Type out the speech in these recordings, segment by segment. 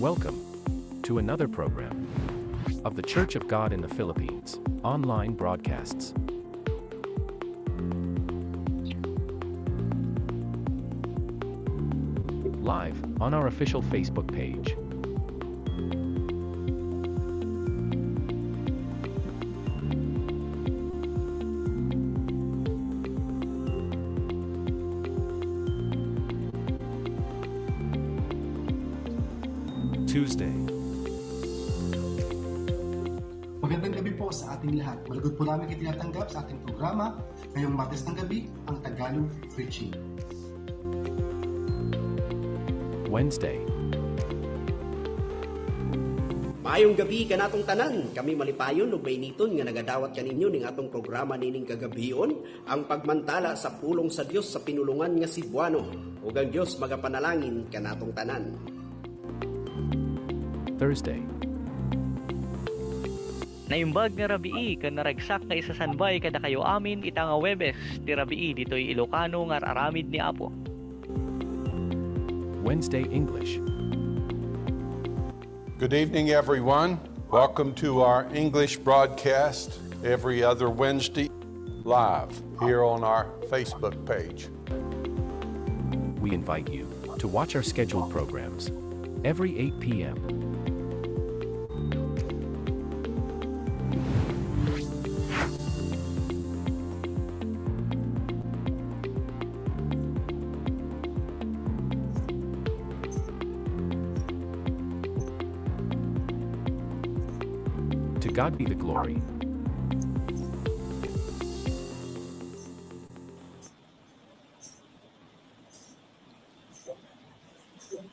Welcome to another program of the Church of God in the Philippines online broadcasts. Live on our official Facebook page. Tuesday. Magandang gabi po sa ating lahat. Malugod po namin itinatanggap sa ating programa ngayong Martes ng gabi, ang Tagalog Preaching. Wednesday. Maayong gabi kanatong tanan, kami malipayon ug mainiton nga nagadawat kaninyo ning atong programa nining kagabion, ang pagmantala sa pulong sa Dios sa pinulungan nga Cebuano. Ug ang Dios magapanalangin kanatong tanan. Thursday. Naimbag nga rabii kan naragsak nga isasanbay kada kayo amin ita nga Webes ti rabii ditoy Ilocano nga aramid ni Apo. Wednesday English. Good evening, everyone. Welcome to our English broadcast every other Wednesday live here on our Facebook page. We invite you to watch our scheduled programs every 8 p.m. To God be the glory.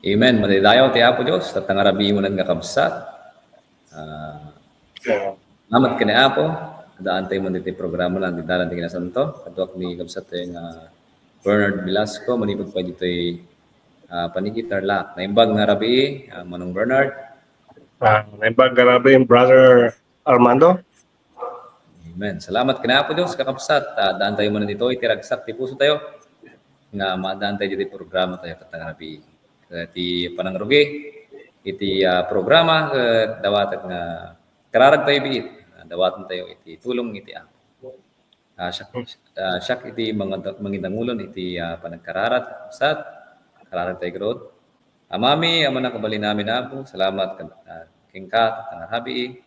Amen. Madidayaw ti Apo Diyos, at ang arabi mo nga kabsat. Salamat ka ni Apo. Daan tayo mo dito programa lang, di dalan tayo na santo. Kaduak ni kabsat yung Bernard Velasco, manipod pa dito panigitar lak. Naimbag nga arabi, Manong Bernard. Naimbag nga arabi yung Brother Armando. Amen. Salamat ka ni Apo Diyos, kakabsat. Daan tayo mo na dito, itiragsak, ti puso tayo. Nga madaan tayo dito programa tayo katang arabi. Iti panangrugi, iti programa, dawatan nga kararag tayo biit, dawatan tayo iti tulong iti siyak iti mangindangulon iti panagkararat, sat, kararag tayo grod. Amami, ama na kabali namin na po, salamat kingkat, ang habi,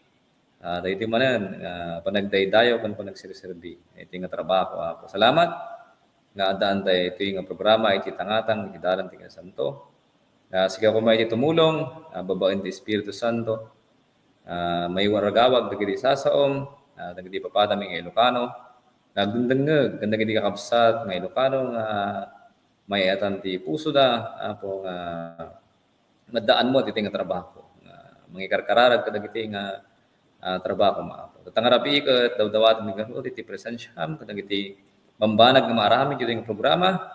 tayo iti manan, panagdaydayo, panagsirisirbi, iti nga trabaho po. Salamat, nga adaan tayo ito yung programa, iti tangatang, iti dalan, iti santo. Sige ako may tumulong, babain ti Espiritu Santo, may waragawag, dagiti sasaom, dagiti papadami ng Ilocano, nagdundangag, dagiti kakabsat ng Ilocano, may atan ti puso da, po nga madaan mo, iti nga trabaho, mangikarkararag, dagiti nga trabaho maapo. Tatangarapi ka, dawdawatan ng gano'n, iti presensyam, dagiti mambanag ng marami, iti nga programa,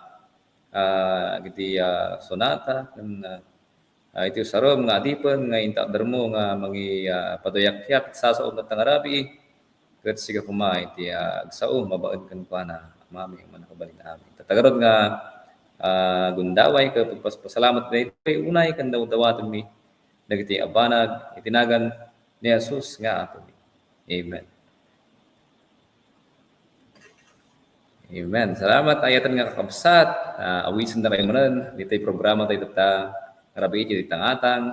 giti sonata iti sarom nga adipen nga intadar mo nga mangi padoyak-yak sa na tangarabi ket siga kuma iti agsaom mabaen kan kuana mami man nakabalik na amin tatagarod nga gundaway ka pagpasalamat na iti unay kan dawdawaton mi dagiti abanag itinagan ni Jesus nga ato mi. Amen. Amen. Salamat ayatan nga kakabsat. Awisan na kayo manan. Dito yung programa tayo tata karabi iti tangatang.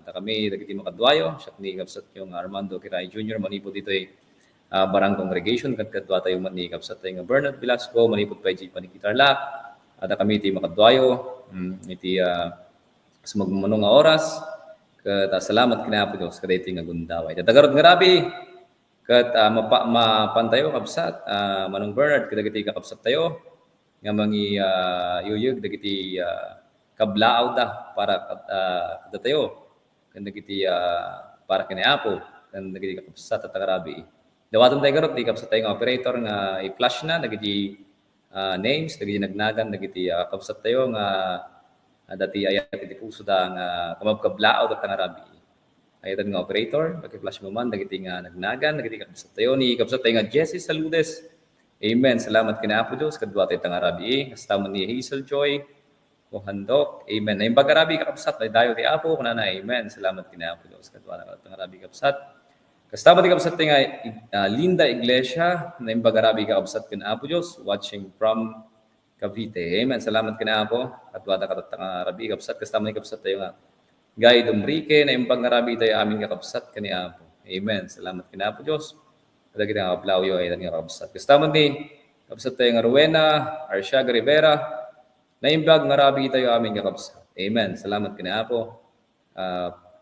Kami dagiti makadwayo. Siya ni kabsat yung Armando Kiray Jr. Manipod dito yung barang congregation. Kadwa tayo man ni kabsat tayo nga Bernard Velasco. Manipod pa yung panikitar lak. At kami iti makadwayo. Iti sumagmanong nga oras. Salamat kinapo Diyos. Kada iti nga gundaway. Tatagarod nga rabi. Kat mapantayo kabsat Manong Bernard kadagiti kakabsat tayo nga mangi yuyug dagiti kablaaw da para kada tayo kadagiti para kini Apo kadagiti kakabsat at tagarabi dawatan tayo garot di kabsat tayo nga operator nga i-flash na dagiti names dagiti nagnagan dagiti kakabsat tayo nga dati ayat iti puso da nga kamabkablaaw da tagarabi ayatan nga operator, pagki-flash mo man, dagiti nga nagnagan, dagiti kabsat tayo ni kabsat tayo nga Jesse Saludes. Amen. Salamat kina Apo Diyos, kadwa tayo tangarabi, kastaman ni Hazel Joy, o handok. Amen. Na yung bagarabi kakabsat, ay dayo ti Apo, kunana, amen. Salamat kinapo Diyos. Katwa na katangarabi kakabsat. Kasama ti kakabsat nga Linda Iglesia, na yung bagarabi kakabsat kinapo Diyos, watching from Cavite. Amen. Salamat kinapo. Katwa na katangarabi kakabsat. Kasama ti kakabsat tayo nga Guy Dumrique, na yung bagarabi tayo aming kakabsat kaniapo. Amen. Salamat kinapo Diyos. Kada kita nga kaplawyo ay nga kakabsat. Kasama ni kakabsat tayo nga Rowena Arsiaga Rivera, na imbag nga rabi tayo aming kakabsat. Amen. Salamat kinapo.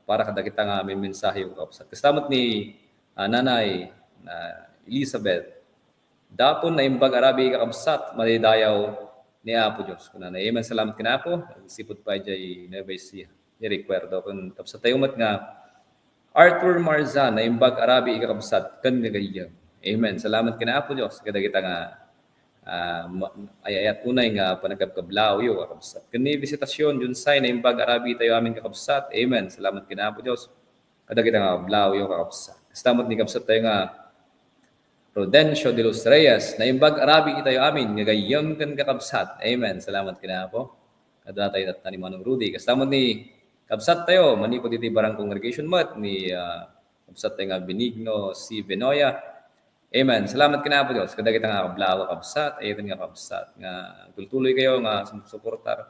Para kada kita nga aming mensahe yung kakabsat. Kasama ni Nanay Elizabeth. Dapon na imbag arabi kakabsat, malidayaw ni Apo Diyos. Kunana, amen. Salamat kinapo. Sipot pa jay Nevesia. I-requerdo kung kapsat tayo mat nga Arthur Marzan na imbag arabi ikakabsat kan gagayang. Amen. Salamat kinapo Diyos. Kada kita nga ayayat unay nga panagkabkablaw yung kakabsat. Kani visitasyon yun say na imbag arabi tayo amin kakabsat. Amen. Salamat kinapo Diyos. Kada kita nga kablaw yung kakabsat. Salamat ni kapsat tayo nga Prudencio de los Reyes na imbag arabi tayo amin gagayang kan kakabsat. Amen. Salamat kinapo. Kada tayo at ni Manong Rudy. Kasama ni kabsat tayo, manipod iti barang congregation mat ni kabsat tayo nga Benigno C. Benoya. Amen. Salamat kinapo Diyos. Kada kita nga kablawa kabsat, ayatan nga kabsat. Nga tultuloy kayo nga sumusuportar.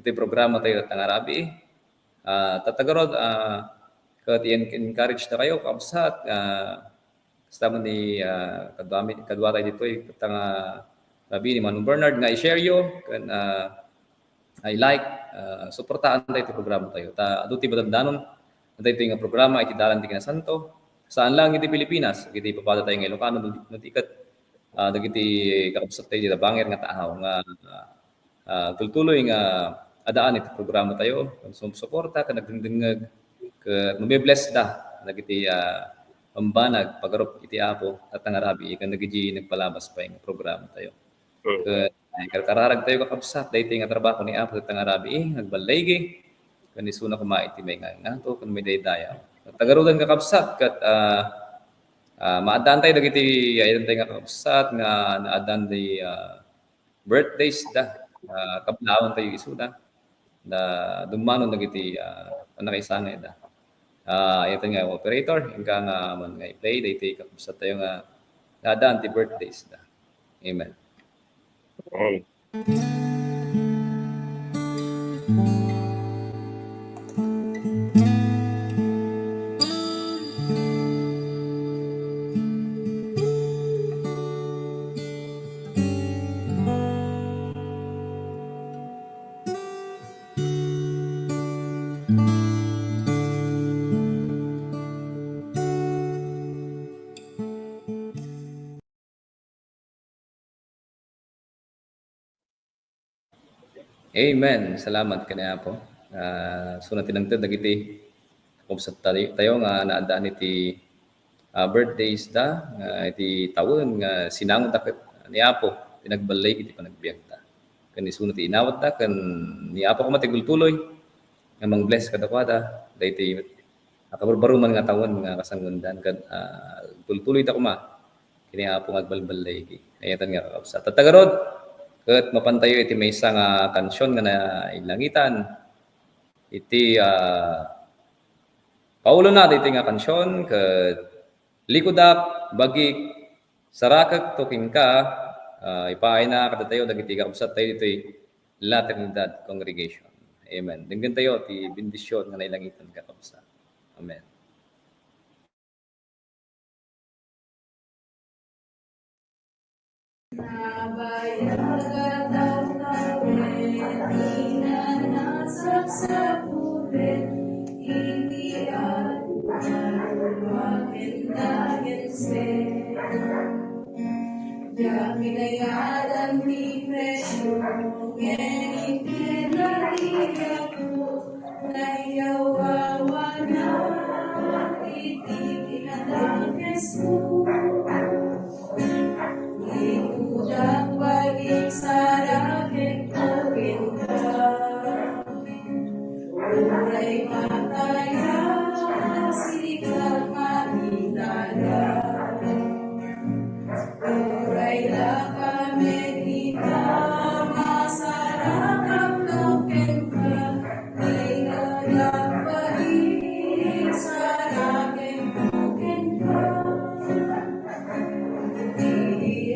Ito yung programa tayo at nangarabi. Tatagarod, kat encourage na kayo kabsat. Kasama ni kadwa tayo dito yung katang rabi ni Manong Bernard nga i-share yo. I like, suportaan tayo ito programa tayo. Aduti badamdanon, tayo ito yung programa, iti dalan ti kinasanto. Saan lang iti Pilipinas, iti papada tayo ng Ilocano, natikat, dagiti kakabsat tayo dito, bangir nga taaw, nga tultuloy nga adaan iti programa tayo, sumusuporta, ka nagdingdingag, ka mabibless da, dagiti pambanag, pagarup iti Apo, at nangarabi, ka nagiji nagpalabas pa yung programa tayo. Kararag tayo kakabsat, dahil nga trabaho ni Apo sa Tangarabi, nagbalaygi, kanisuna kumait, may nga to, kung may daydaya. Tagarudan kakabsat, kat maadaan tayo, dagiti, ayan tayo kakabsat, nga naadaan tayo birthdays da, kaplawan tayo isuna, na dumanon dagiti, nakaisangay da. Ayan tayo nga operator, yung ka nga man nga i-play, dahil tayo kakabsat tayo nga naadaan tayo birthdays da. Amen. Amen. Salamat kaniya po. So natinangtad dagiti kumsat tayo nga naadaan iti birthdays da iti tawen nga sinangon da ni Apo pinagbalay iti panagbiag ta. Kani sunod ti inawat da kan ni Apo ko matigultuloy nga mang-bless kadakwada daytoy akabarbaruman nga tawen nga kasanggundan kad tultuloy ta kuma kini Apo nga agbalbalay ki. Ayatan nga kakabsat. Tatagarod ket mapantayo iti maysa nga kansyon nga nailangitan iti Paulo na iti nga kansyon ket likudak bagik sarakak toking ka ipaay na kadatayo dagiti kakabsat tayo iti La Trinidad Congregation. Amen. Dinggan tayo ti bendisyon nga nailangitan kakabsat. Amen.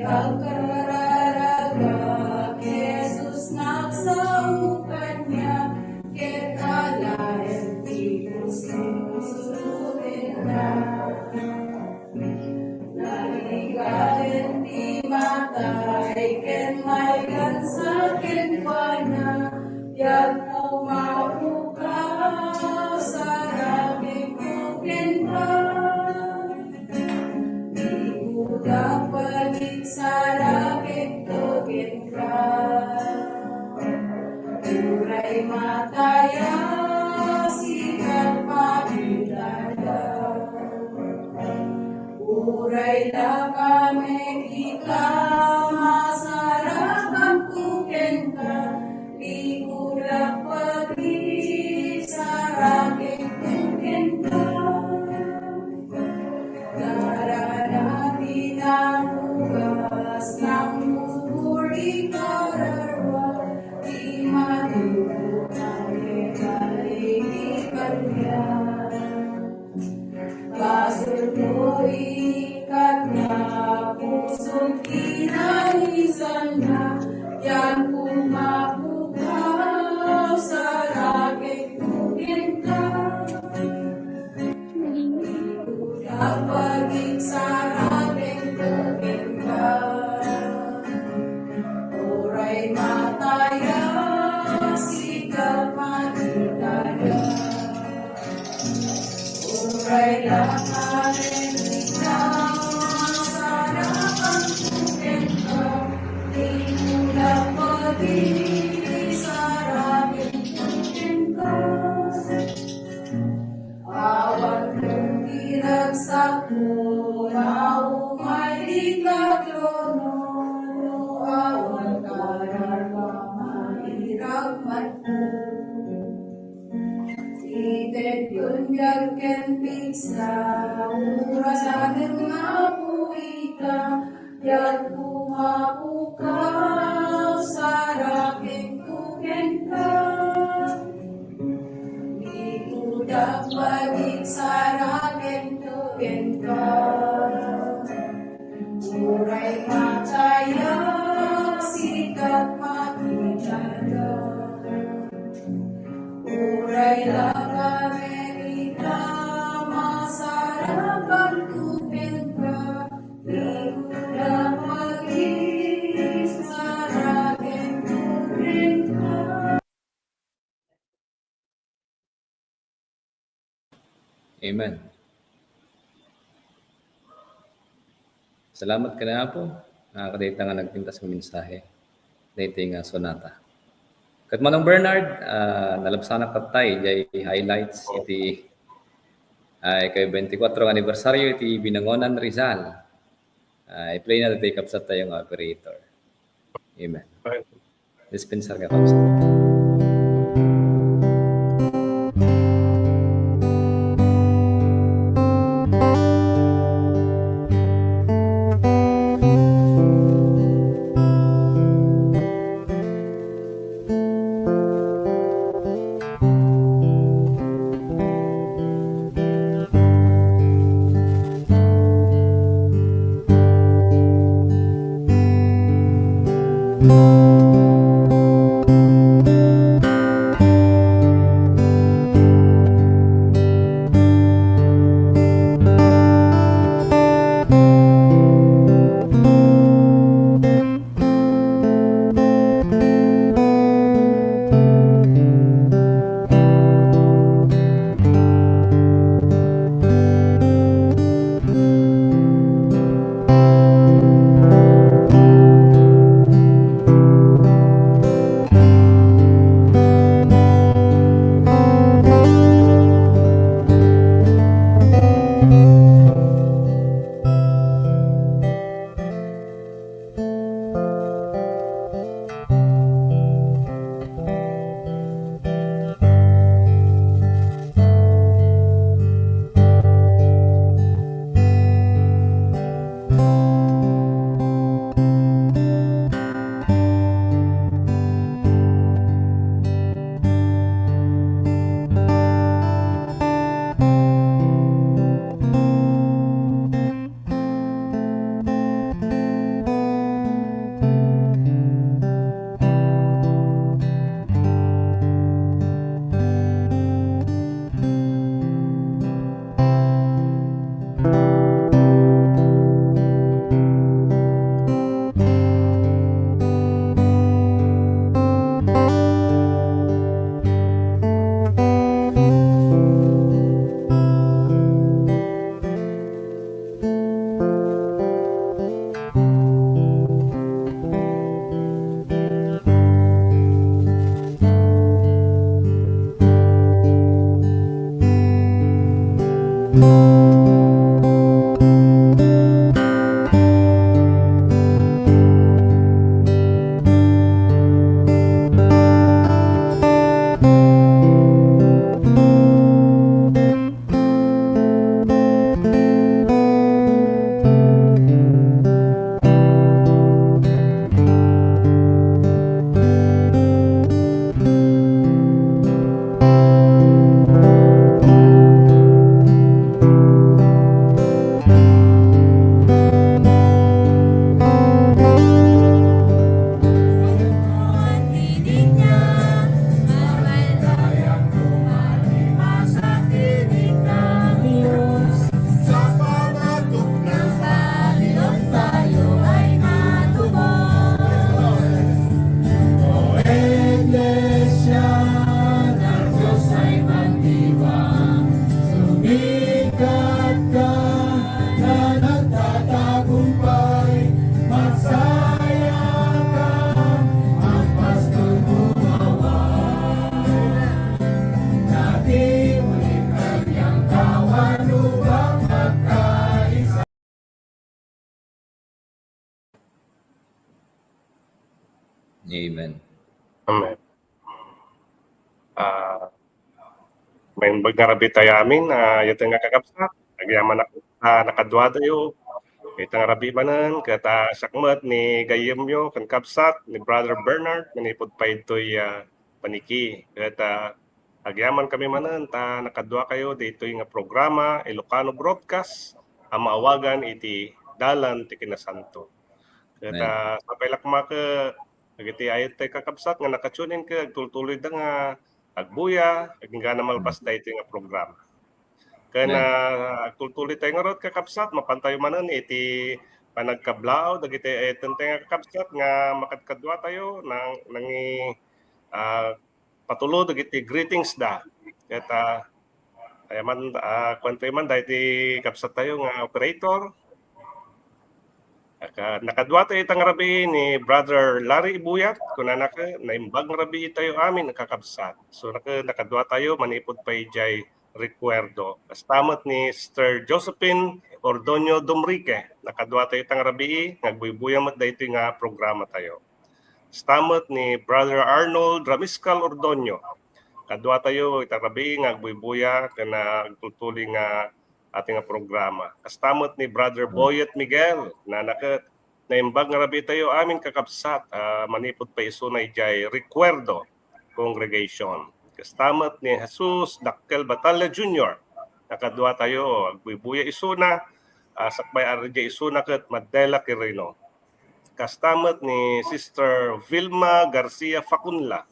ang kararaga, Jesus nagsaukan niya, ket alaen ti puso-pusuin na. Naligaden ti matay, ken maygan sa kenwana, yag pumapukaw sa rabing kuken pa. Dapat sarapit tugin ka, uray mataya sikat pagilala, uray la kami ikaw masarap ang tugen ka, likulak pagi sarapit tugen ka. Daranatin ang ugas ng muli kararwa, di madugay-aligikan niya. Kasul mo ikat na, pusong kinalisan na, yan pumapukaw sa rakit tugin ka. Kapaging sarapin tugin ka, uray mataya sikat magitaya, uray lakarin ikaw masarap ang tugin ka, di mula pag-ibig sarapin tugin ka. Awan mong pinagsak mo na umay ikaglono, awan kararwa mahirap man mo. Itet yun yagken pizza, urasanin nga puita, yag pumapukaw sa raping tugen ka. Dapat sarapin tugin ka, uray mataya sikat makitala, uray lakamerita masarap ang tugin ka, likuda pag-ibig sarapin tugin ka. Amen. Salamat ka na po. Nakakadita nga nagpintas ng mensahe. Dating sonata. Kat Manong Bernard, nalabsana katay, jay highlights iti ay kay 24 anniversaryo iti Binangonan Rizal. I-play na iti kapsat tayong operator. Amen. Dispenser ka kapsat. Amen. Amen. May magngarabi tayo amin, yun nga kakapsat, agyaman ako, nakadwa tayo, itang rabi manan, kata sakmat ni Gayemyo, kan kapsat, ni Brother Bernard, manipod pa ito'y paniki, kata agyaman kami manan, nakadwa kayo, dito yung programa, Ilocano Broadcast, ang maawagan iti Dalan ti Kinasanto. Kata sapay lakma ka, agiti ayat tayo kakapsat, nga nakatunin ka, tultuloy da nga, agbuya, aging gana malpas da ito yung programa. Kaya na agtultuloy tayo nga rod kakapsat, mapantayo manan iti panagkablao, dagiti ayatan tayo nga kakapsat, nga makadkadwa tayo, nangi patulo, dagiti greetings da. Kaya ayaman, kwantoy man, dahil iti kapsat tayo nga operator, nakadwa tayo itang rabi ni Brother Larry Ibuyat, kung naimbag ng rabi tayo amin nakakabsat. So nakadwa tayo, manipod pa ijay recuerdo. Kastamot ni Sister Josephine Ordonio Dumrique, nakadwa tayo itang rabi, nagbuybuyan mat dahito nga programa tayo. Kastamot ni Brother Arnold Ramiscal Ordonio, kadwa tayo itang rabi, nagbuybuya, kana tutuloy nga ating programa. Kastamot ni Brother Boyet Miguel, na naimbag nga rabi tayo amin kakapsat, manipod pa iso na ijay recuerdo congregation. Kastamot ni Jesus Dakkel Batalla Jr., nakadwa tayo, agbubuya iso na, sakbay RJ iso na kat Madela Quirino. Kastamot ni Sister Vilma Garcia Facunla,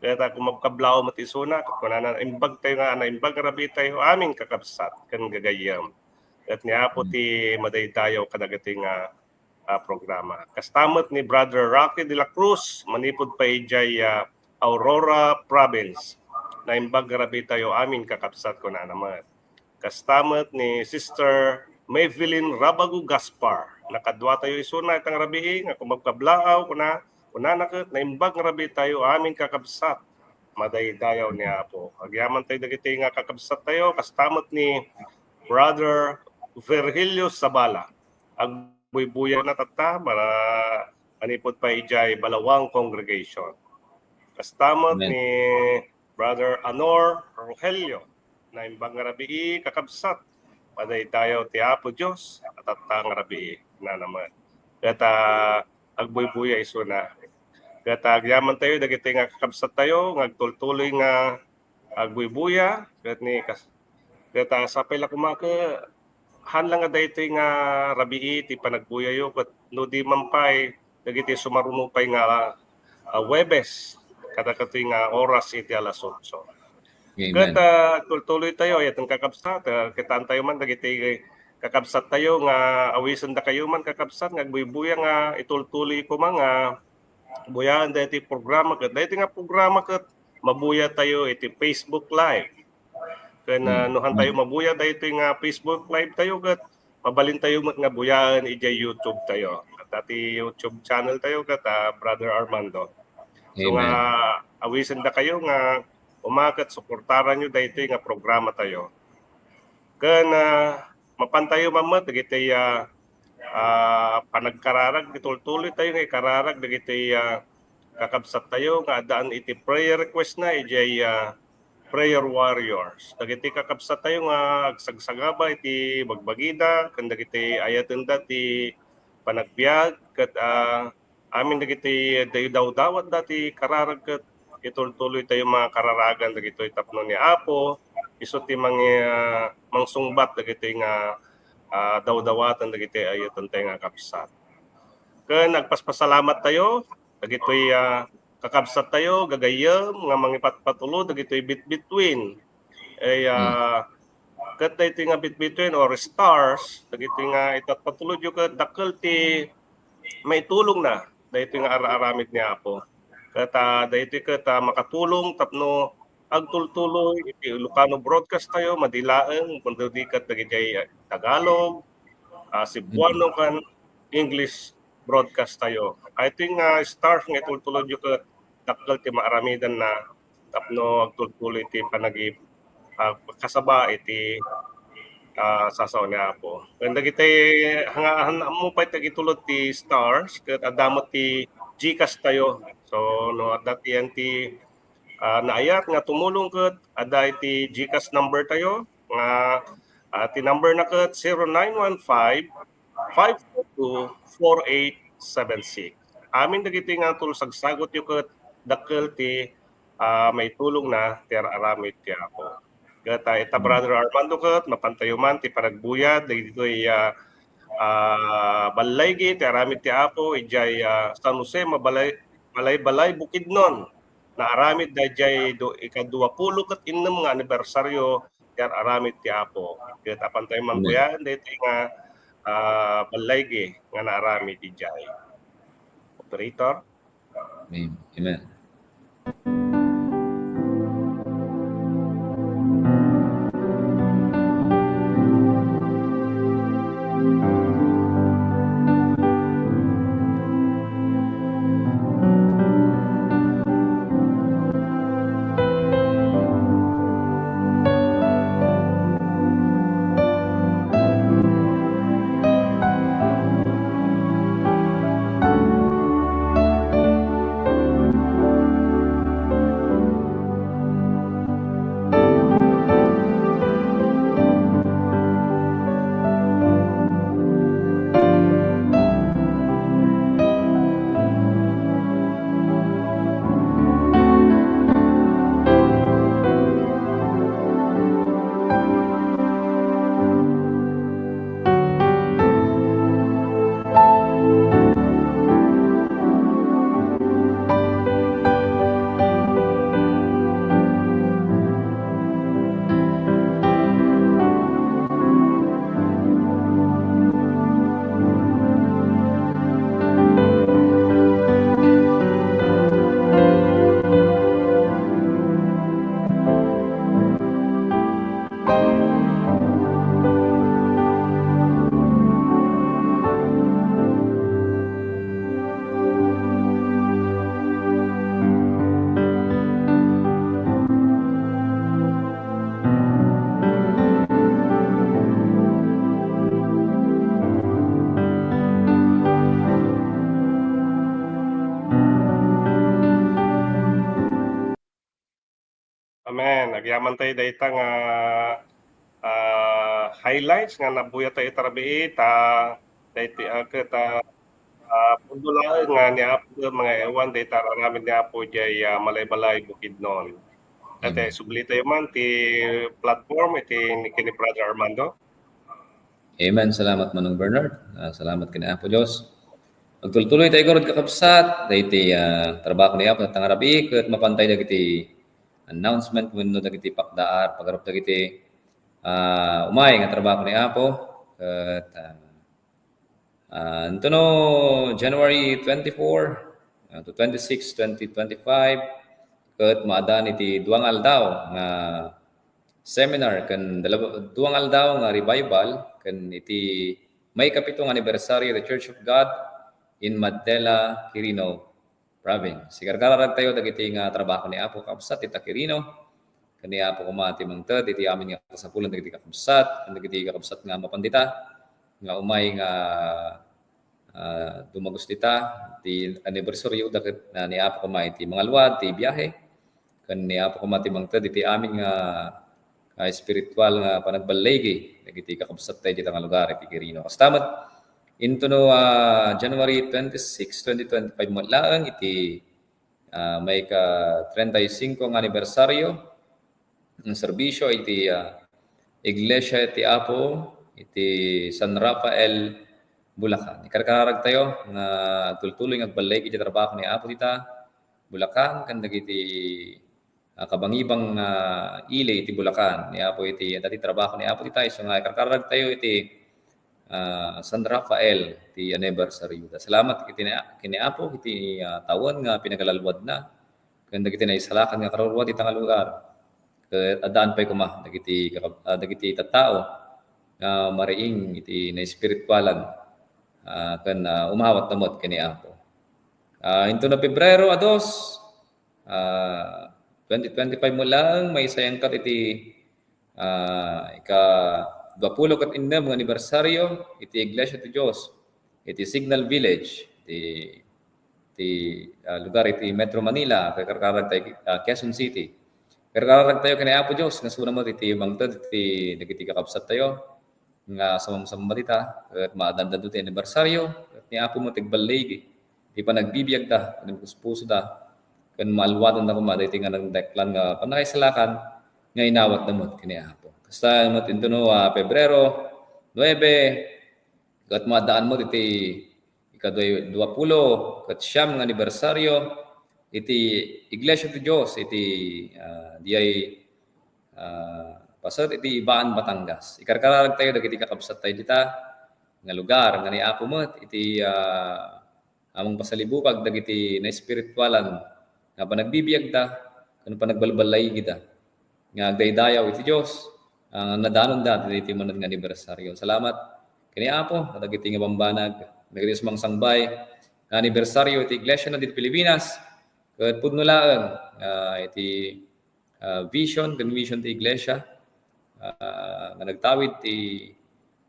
kaya kung magkablao matisuna, kung imbag tayo nga, naimbag rabi tayo amin kakabsat, kan gagayam. At niya po ti madaydayaw kadagating programa. Kastamot ni Brother Rocky de la Cruz, manipod pa ijay Aurora Province. Naimbag rabi tayo amin kakabsat ko na naman. Kastamot ni Sister Maybelline Rabago Gaspar, nakadwa tayo isuna itang rabi, nga kung magkablao, naimbag rabi tayo amin kakabsat, madaydayaw niya po. Agyaman tayo dagiti nga kakabsat tayo, kastamot ni Brother Virgilio Sabala. Agbuybuya na tata, manipod pa ijay Balawang Congregation. Kastamot ni Brother Anor Rogelio, naimbag rabi kakabsat, madaydayaw ti Apo Diyos, at tatang rabi na naman. Kata agbuybuya iso na. Kaya agyaman tayo, dagiti nga kakabsat tayo, ngagtultuloy nga agbuybuya, kaya sapay la kumaka, hanlang nga dahito nga rabii, ti panagbuya yo, kat no di mampay, dagiti sumarunupay nga Webes, kada katoy nga oras iti alas 8. Kaya tultuloy tayo, ayatong kakabsat, kitaan tayo man, dagiti kakabsat tayo nga awisan da kayo man kakabsat, ngagbuybuya nga itultuloy ko mga buyan dahiti programa kat. Dahiti nga programa kat, mabuya tayo iti Facebook Live. Kaya nuhan tayo mabuya dahiti nga Facebook Live tayo kat, mabalin tayo nga buyaan ijay YouTube tayo. At ati YouTube channel tayo kat, Brother Armando. So nga awisan da kayo nga umakat, suportaran nyo dahiti nga programa tayo. Kaya mapantayo mamat, dagiti panagkararag, itultuloy tayo nga ikararag, dagiti kakabsat tayo, nga adaan iti prayer request na, ijay prayer warriors. Dagiti kakabsat tayo nga agsagsagaba, iti bagbagida, kan dagiti ayatenda ti panagbiag, kat amin dagiti daw-dawat dati kararag, kat itultuloy tayo mga kararagan, dagito itapno ni Apo, iso ti mga mangsungbat, dagiti nga daw-dawatan dagiti ayatan tayo nga kapsat. Kaya nagpaspasalamat tayo, dagitoy kakabsat tayo, gagayam, nga mangipatpatulo, dagitoy bit-between. Kat ito nga bit-between or stars, dagitoy nga itatpatulo yung dakal ti may tulong na, dagitoy nga ara-aramid niya po. Kata dagitoy kat makatulong, tapno agtultuloy iti Ilocano Broadcast tayo, madilaan, kundikat dagiti Tagalog, Cebuano kan English broadcast tayo. I think stars nga itultulod yung dakkel ti maaramidan na tapno agtultuloy ti panagi kasaba iti sasaw ni Apo. Kanda kitay hangaan mo pa itagitulod ti stars ket adamot ti GCash tayo. So no at that ti naayat nga tumulong ket ada iti GCash number tayo nga ti number na ket 0915 522-4876. Amin dagiti nga tulsagsagot yu ket dakkel ti may tulong na ti aramid ti Apo. Gata ita Brother Armando ket mapantayo man ti paragbuyad dagitoy balaygi ti aramid ti Apo ijay San Jose balay Bukidnon na aramid dayjay ika-20 ket 6 nga anibersaryo ti aramid ti Apo. Ket apantayo man kuya daytoy nga balaygi nga naaramid ijay. Operator. Amen. Amen. Agyaman tayo dayta nga highlights nga nabuya tayo tarabi dayti ket pundulaan nga ni Apo mga ewan dayta raramid ni Apo jay malay-balay Bukidnon. Ate subli tayo man ti platform iti kini Brother Armando. Amen. Salamat Manong Bernard. Salamat kini Apo Dios. Magtultuloy tayo karod kakabsat dayti trabaho ni Apo tang arabi ket mapantay dagiti announcement wenno dagiti pakdaar pagarup dagiti umay nga trabaho ni Apo ket no January 24 to 26, 2025 ket maadan iti duang aldaw nga seminar ken duang aldaw nga revival ken iti may kapitong anibersaryo the Church of God in Madela, Quirino Province. Sigargararag tayo dagiti nga trabaho ni Apo kakabsat ita Quirino kani Apo kumati mangted iti amin nga kasapulan dagiti kakabsat ken dagiti kakabsat nga mapandita nga umay nga dumagos dita ti anibersaryo daket ni Apo kumay ti mga luwad ti biyahe ken ni Apo kumati mangted iti amin nga spiritual nga panagbalegi dagiti kakabsat tayo dita nga lugar iti Quirino. Kastamat into no January 26, 2025 matlaang iti may ka 35 nga anibersaryo ng serbisyo iti Iglesia iti Apo iti San Rafael Bulacan. Ikarkararag tayo nga tultuloy nga agbalay iti trabaho ni Apo dita Bulacan ken dagiti kabangibang ile iti Bulacan ni Apo iti dati trabaho ni Apo dita iso nga ikarkararag tayo iti San Rafael ti anniversary. Salamat kini Apo iti tawon nga pinagalalwad na ken dagiti naisalakan nga karuruat iti nga lugar. Ket adaan pay kuma dagiti tattao nga mariing iti na espiritualan kan umawat namot kini Apo. Into na Pebrero 2025 mo lang may sayang kat iti ika 20 kat indam nga anibersaryo iti Iglesia ti Dios iti Signal Village iti lugar iti Metro Manila karkarag tayo Quezon City. Karkarag tayo kini Apo Dios nga suna mo iti mangted iti dagiti kakabsat tayo nga samamsambalita at maadandado ti anibersaryo at ni Apo mo tigbalay di pa nagbibiyag ta kanang puspuso ta kan maalwatan na kumada iti nga nagdeklan nga panakaisalakan nga inawat namot kini Apo. Kasta mo tintuno Pebrero 9 kat maadaan mo iti ika 20 kat siyam nga anibersaryo iti Iglesia ti Dios iti diay pasat iti Ibaan Batangas. Ikarkarag tayo dagiti kakabsat tayo dita nga lugar nga ni Apo mo iti among pasalibukag dagiti na espiritualan nga panagbibiyag ta kano panagbalbalay kita nga agdaydayaw iti Dios nadanon da iti manad nga anibersaryo. Salamat kini Apo dagiti nga bambanag dagiti sumang sangbay nga anibersaryo iti Iglesia na dito Pilipinas ket pudno laeng iti vision ti Iglesia nga nagtawid ti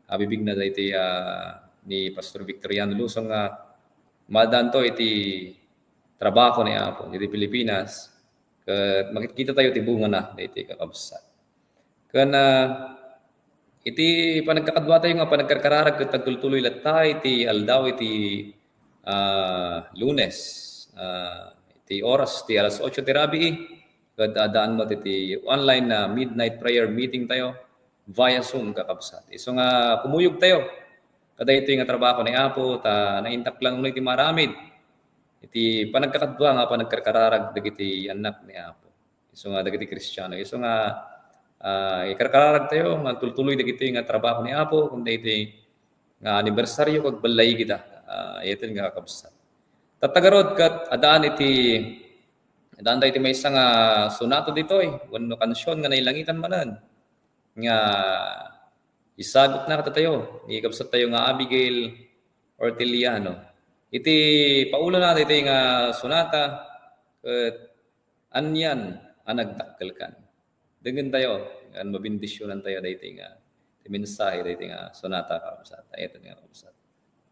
bibig na iti ni Pastor Victoriano Lusong nga madanto iti trabaho ni Apo iti Pilipinas ket makikita tayo ti bunga na iti kakabsat. Kana iti panagkakadwa tayo nga panagkarkararag ket tagtultuloy latta iti aldaw iti Lunes iti oras ti alas 8 ti rabii ket adaan mo iti online na midnight prayer meeting tayo via Zoom kakabsat. Isu nga kumuyog tayo kada ito nga trabaho ni Apo ta naintak lang ulit iti maramid iti panagkakadwa nga panagkarkararag dagiti anak ni Apo. Isu nga dagiti Kristiyano. Isu nga ikarkararag tayo nga tultuloy dagiti nga trabaho ni Apo kundi iti nga anibersaryo kag balay kita. Ito nga kakabsat. Tatagarod kat adaan tayo iti may isang sonato ditoy wenno kansyon nga nailangitan manan nga isagot na katatayo ni kabsat tayo nga Abigail Orteliano. Iti paulo na iti nga sonata ket anyan nagdakkel kan. Dengan tayo kan mabindisyonan tayo daytoy nga ti mensahe daytoy nga sonata kabsat. Ito nga kabsat.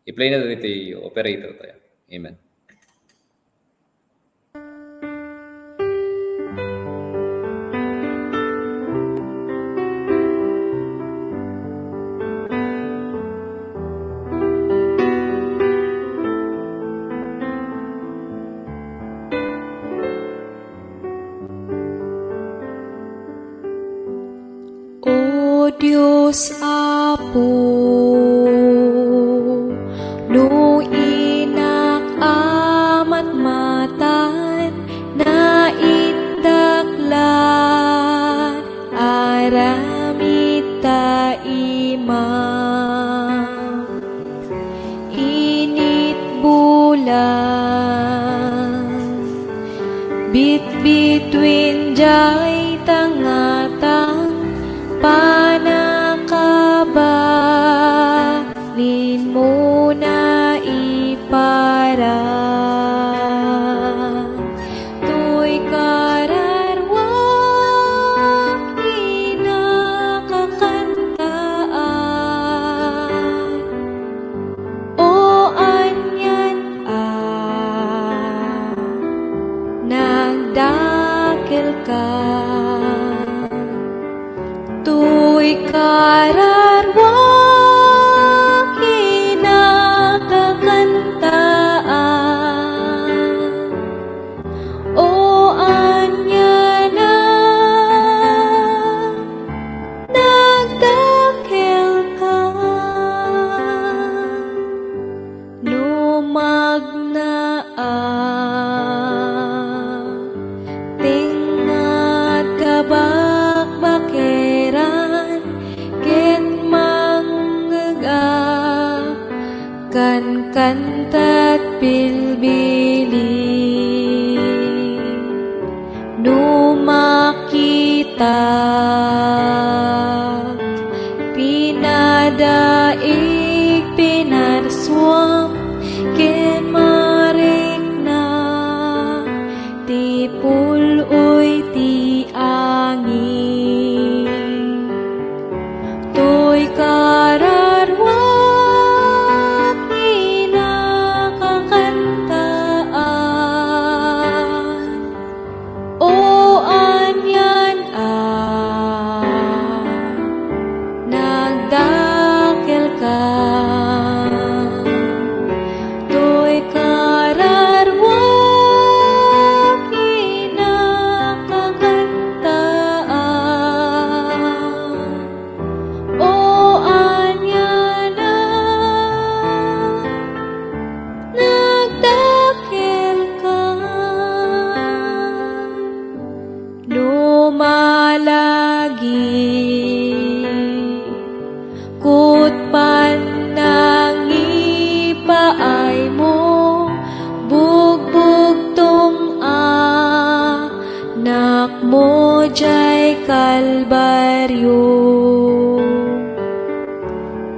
I-play na iti operator tayo. Amen. O Diyos Apo, no inakamat matan na itdaklan aramid ta imam init bulan between jay tangatang panakabalin mo na ipara tuy kararwak inakakantaan o anyan nagdakil ka Kalbaryo.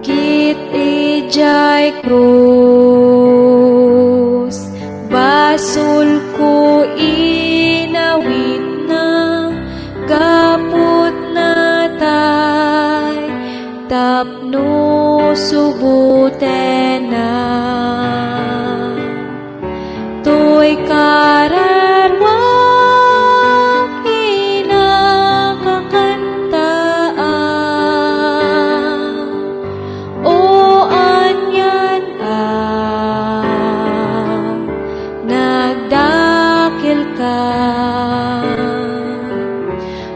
Kit ijay krus, basol ko inawit na, gapot na tay, tapno subuten na. To'y kararwang kinakakantaan, o anyan nagdakil ka.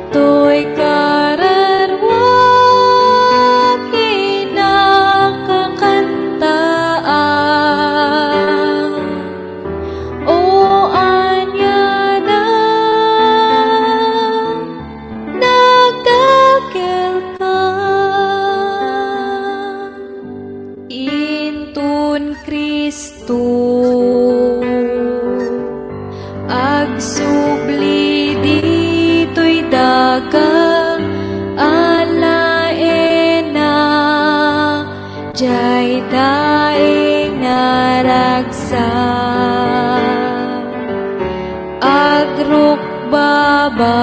To'y kararwang kinakakantaan, o anya na nagdakil ka. Intun Kristo agsubli dito'y daga, alaen na jay daing naragsak. Agrukbaba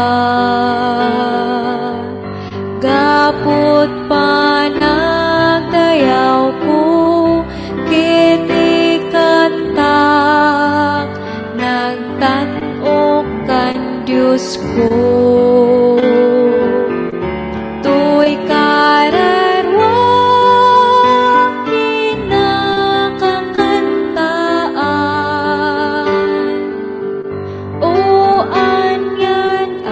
gapot panagdayaw ko, kiti katak nagtanok kan Diyos ko. To'y kararwang kinakakantaan, o anyan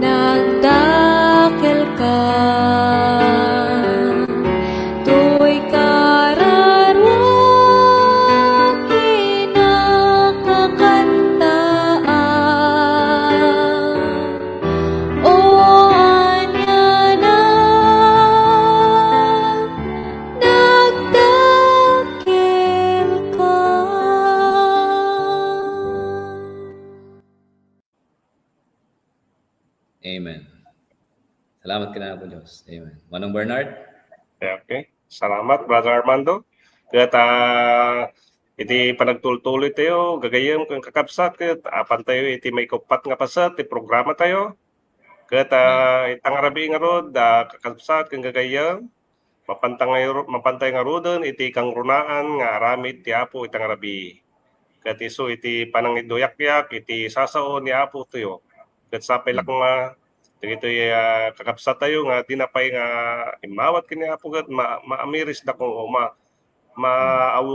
nagdakil ka. To'y kararwang kinakakantaan, o anya na nagdakil ka. Amen. Salamat ka na po, Diyos. Amen. Manong Bernard? Okay. Salamat, Brother Armando. Kat iti panagtultuloy tayo, gagayam kang kakabsat, kat apan tayo iti may kupat nga pasat, iti programa tayo. Kat itang arabi nga rod, kakabsat kang gagayam, mapantay nga rodon, iti kang runaan nga aramid ti Apo itang arabi. Kat iso iti panangidoyak-yak, iti sasao ni Apo tayo. Kat sapay lang ito kakabsat tayo nga dinapay nga imawat kini Apo kat maamiris na ko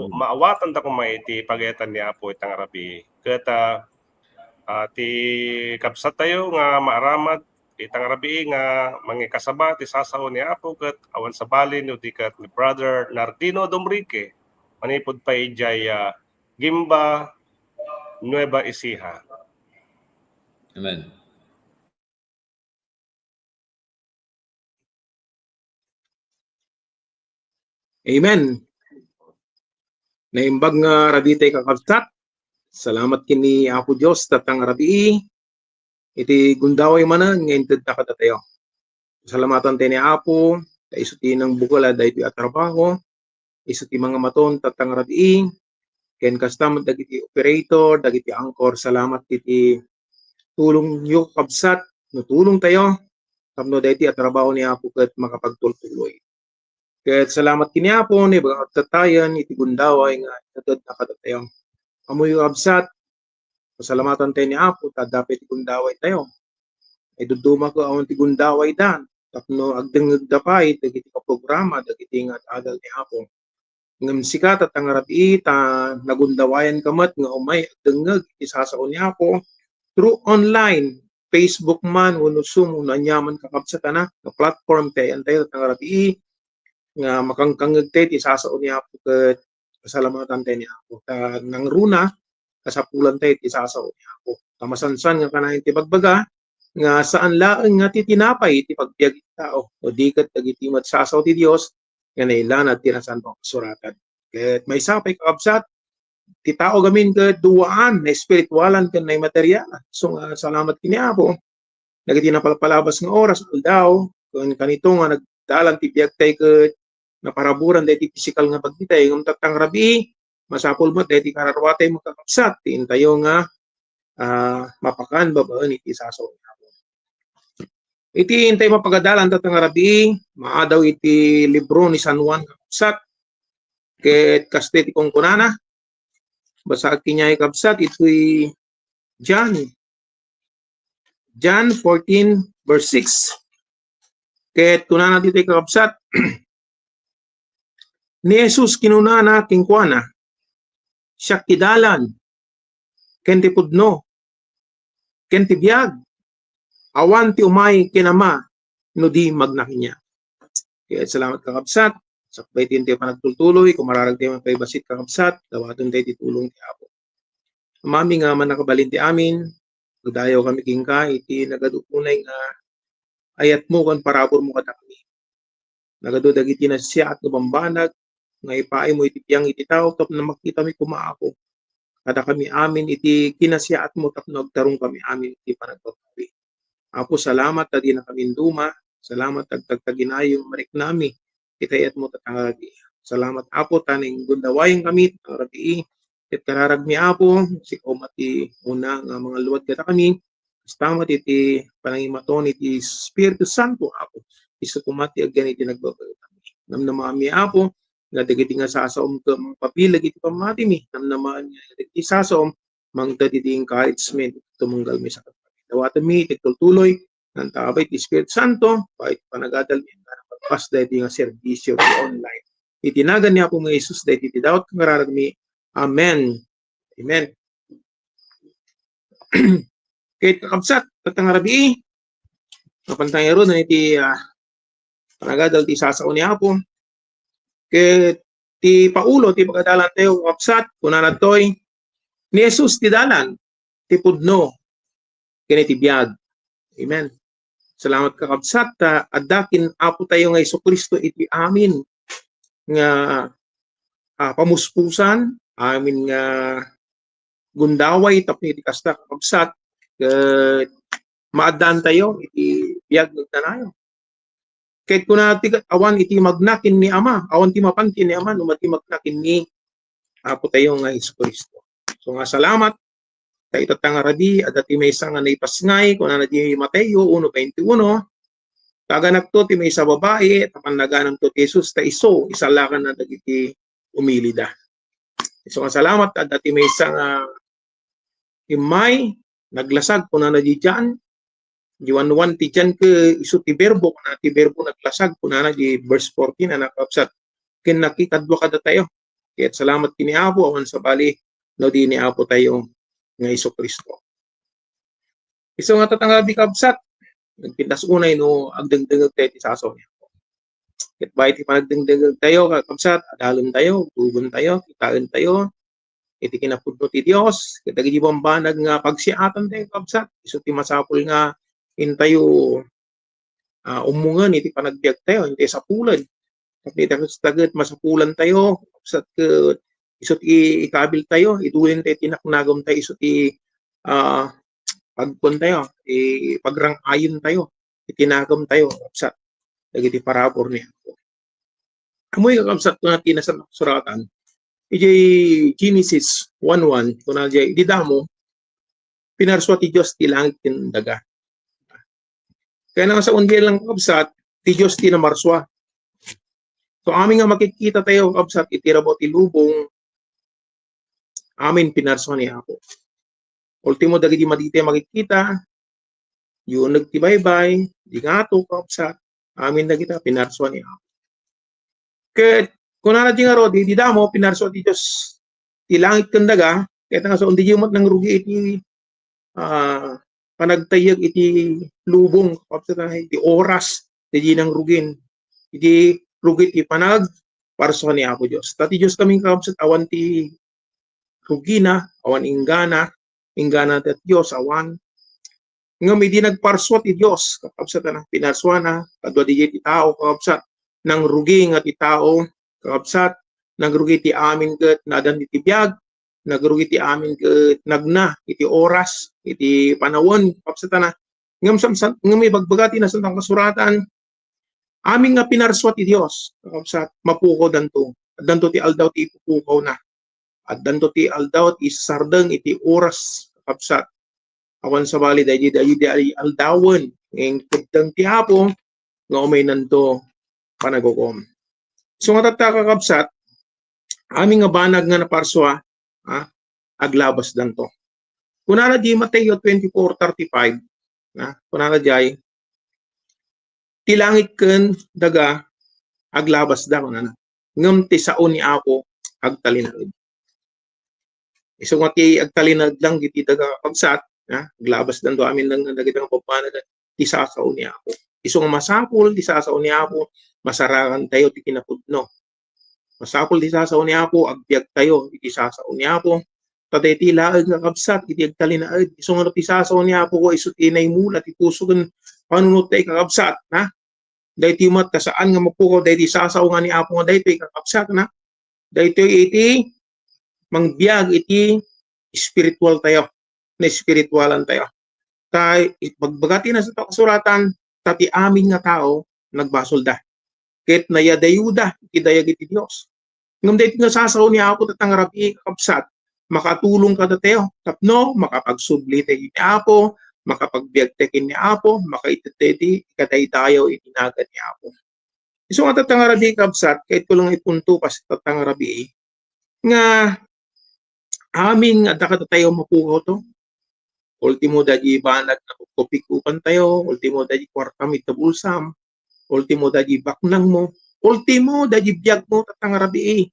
maawatan da ko maiti pagetan ni Apo itang arabi. Kat ti kabsat tayo nga maaramat itang arabi nga mangikasaba ti sasao ni Apo kat awan sa balin di kat ni Brother Nardino Domrique manipod pa ijay Gimba Nueva Ecija. Amen. Amen. Naimbag nga raditay kakabsat. Salamat kini Apo Dios tatang rabii. Iti gundaway manan nga inted na kadatayo. Salamatan tayo ni Apo, isuti ng bukala dahil iti atrabaho, isuti mga maton tatang rabii, ken kastamad dagiti operator, dagiti angkor, salamat iti tulong nyo kabsat, no tulong tayo, tapno dahil iti atrabaho ni Apo ket makapagtultuloy. Ket salamat kini Apo ni bagang tatayan iti gundaway nga ited na kadatayo. Amoy kabsat, pasalamatan tayo ni Apo, tadapit iti gundaway tayo. Ay duduma ko awon ti gundaway dan, tapno agdengeg dapay dagiti programa dagiti nga adal ni Apo. Ngem sikat at ang rabii ta nagundawayan kamat nga umay agdengeg iti sasao ni Apo through online Facebook man wenno Zoom wenno anyaman kakabsat na nga platform tayo antayo at ang rabii nga makangkangeg tayo iti sasao ni Apo ket pasalamatan tayo ni Apo. Ta nangruna kasapulan tayo iti sasao ni Apo. Tamasansan nga kanayon ti bagbaga nga saan laeng nga ti tinapay ti pagbiag iti tao o diket dagiti matsasaw ti Dios nga nailanad ti nasan pang kasuratan. Ket may sapay kakabsat ti tao gamin ka duwaan na espiritualan ken na materialan. So salamat kini Apo. Nagiti na palabas nga oras daw kun kanito nga nagdalan ti biag tay ket naparaburan dahiti physical nga pagkitay ngam tatang rabi masapol mo dahiti kararwatay mo kakapsat tiin tayo nga mapakan babaan iti sasaw ni Apo. Iti intay mapagadalan tatang rabi maadaw iti libro ni San Juan kakapsat ket kaste ti kungkunana basa kinyay kapsat ito'y John 14 verse 6. Ket kunana dito'y kakapsat ni Jesus kinunana kingkuana siya kidalan ken ti pudno ken ti biag awan ti umay kinama no di magnakinya. Kaya salamat kakapsat. Sakbay tin tayo panagtultuloy, kung mararag tayo mapaibasit kakapsat, dawaton tayo titulong ti Apo. Mami nga man nakabalin ti amin, nagdayaw kami kingka, iti nagadupunay nga ayat mo kan parabor mo kada kami. Nagadudag iti nasya at nabambanag, nga ipaay mo iti piyang iti tao, tap na makita mi kumaako. Kada kami amin, iti kinasya at mo, tap na agtarong kami amin, iti panagpapari. Apo, salamat na di na kami duma, salamat tagtagtaginayong marik nami, itayat mo tatangarabi. Salamat Apo, taning gundawayang kami, tatangarabi, ket kararag mi Apo, si Komati una nga mga luwad kata kami, istamat iti panangimaton iti Espiritu Santo Apo, iso kumati agyan iti nagbabago kami. Namnamaan mi Apo, nga dagiti nga sasaom ka mga papilag iti pamati mi, namnamaan niya iti sasaom, mangta iti encouragement, tumunggal mi sa kapatid. Dawatan mi, iti ng tabay iti Espiritu Santo, pahit panagadal mi, pas dahil nga serbisyo di online. Itinagan niya po mga Jesus dahil iti daot kangararag mi. Amen. Amen. Kaya kakabsat, tatangarabi, napantangero na iti panagadal ti sasaw ni Apo. Kaya ti paulo, ti pagkadalan tayo kakabsat, kunanan to'y ni Jesus ti dalan, ti pudno, kaya ti biag. Amen. Salamat kakabsat, adakin Apo tayo nga Jesucristo iti amin nga pamuspusan, amin nga gundaway tapos iti kasta kakabsat, maadaan tayo iti biag nagtanayo. Kahit kuna awan iti magnakin ni Ama, awan ti mapangkin ni Ama, numati magnakin ni Apo tayo nga Jesucristo. So nga salamat, tayo tatangarabi, at ati may isang nga naipasngay, kung na di Mateo 1:21, kaganak to, ti may isa babae, tapan naganam to ti Jesus, ta iso, isalakan na dagiti umilida. So nga salamat, at ati may isang imay, naglasag, kung na di dyan, Juan 1 ti dyan ke iso ti berbo, kung na ti berbo naglasag, kung na di verse 14, na nakapsat, kinakikadwa kada tayo. Kaya salamat kini Apo, awan sa bali, no di ni Apo tayo, nga Jesucristo. Iso nga tatanggabi kabsat, nagpintas unay no agdengdengag tayo ti sasaw niya. Ket bayit ti panagdengdengag tayo kabsat, adalon tayo, tugon tayo, kitaan tayo, iti kinapudno ti Dios, ket dagiti bambanag nga pagsiatan tayo kabsat, iso ti masapul nga intayo umungan iti panagbiag tayo, iti sapulan. Ket taget masapulan tayo, kabsat ket iso ti ikabil tayo, itulin tayo tinaknagom tayo, iso ti pagpun tayo, pagrang-ayon tayo, itinagom tayo, kapsat, dagiti parabor niya. Amoy kakapsat na tinasan suratan, ijay Genesis 1:1, kung na jay, didamo, pinarswa ti Diyos ti langit tin daga. Kaya na sa undi lang kakapsat, ti Diyos ti namarswa. So amin nga makikita tayo kakapsat, itirabo ti lubong, amin pinarswa ni Apo. Ultimo dagiti madite makikita, yun nagtibaybay, di nga ito kapsat, amin na kita pinarswa ni Apo. Kaya kung na di nga ro, di damo, pinarswa di Diyos, ti langit kandaga, kaya nga so, hindi yung nang rugi iti panagtayag iti lubong, kapsat na iti oras, di nang rugin, iti rugit iti panag, parswa ni Apo Diyos. Tati Diyos kaming kapsat, awan ti rugina, awan ingana at Diyos, awan. Nga may di nagparswa ti Diyos, kakapsat na, pinarswa na, kadwa di ti tao, kakapsat, nang rugi nga ti tao, kakapsat, nang rugi ti amin kat, nadan ti biag, nagro iti amin ket nagna iti oras iti panawon kapsatana ngem ibagbagati na sa kasuratan amin nga pinarswat ti Dios kapsat mapukaw danto ti aldaw ti ipupukaw na at danto ti aldaw ti sardeng iti oras kapsat awan sabali dahi aldawon ngeng pudteng ti Apo nga umay nanto panagokom. So nga kakabsat amin nga banag nga naparswa aglabas danto. Kunana di Mateo 24:35 kunana jay ti langit ken daga aglabas da kunana ngem ti sao ni Apo agtalinaed. Isu nga ti agtalinaed lang iti daga kabsat aglabas danto amin lang dagiti nga papanag ti sao ni Apo. Isu nga masapul ti sao ni Apo masarakan tayo ti kinapudno. Masapul ti sao ni Apo agbiag tayo iti sao ni Apo. Tatay ti laeg nga kabsat iti agtalinaed. Isu nga ti sao ni Apo ko isu inay mula ti puso ken panunot tay kakabsat dahiti mat kasaan nga mapukaw dahiti sao nga ni Apo nga daytoy kakabsat daytoy iti mangbiag iti spiritual tayo na spiritualan tayo. Tay pagbagati na sa kasuratan tati amin nga tao nagbasol da. Ket nayadayuda iti dayag iti Dios. Ngem daytoy nga sao ni Apo tatang rabi kakabsat makatulong kada tayo tapno makapagsubli tayo ni Apo makapagbiag tayo ni Apo makaiteti kadaydayaw itinagan ni Apo. So nga tatang rabi kakabsat kahit ko lang ipunto pa sa tatang rabi nga amin nga kada tayo mapukaw to. Ultimo dahi banag na kupikupan tayo, ultimo dahi kwarta mitabulsam, ultimo dahi baknang mo, ultimo dahi biyag mo tatang rabi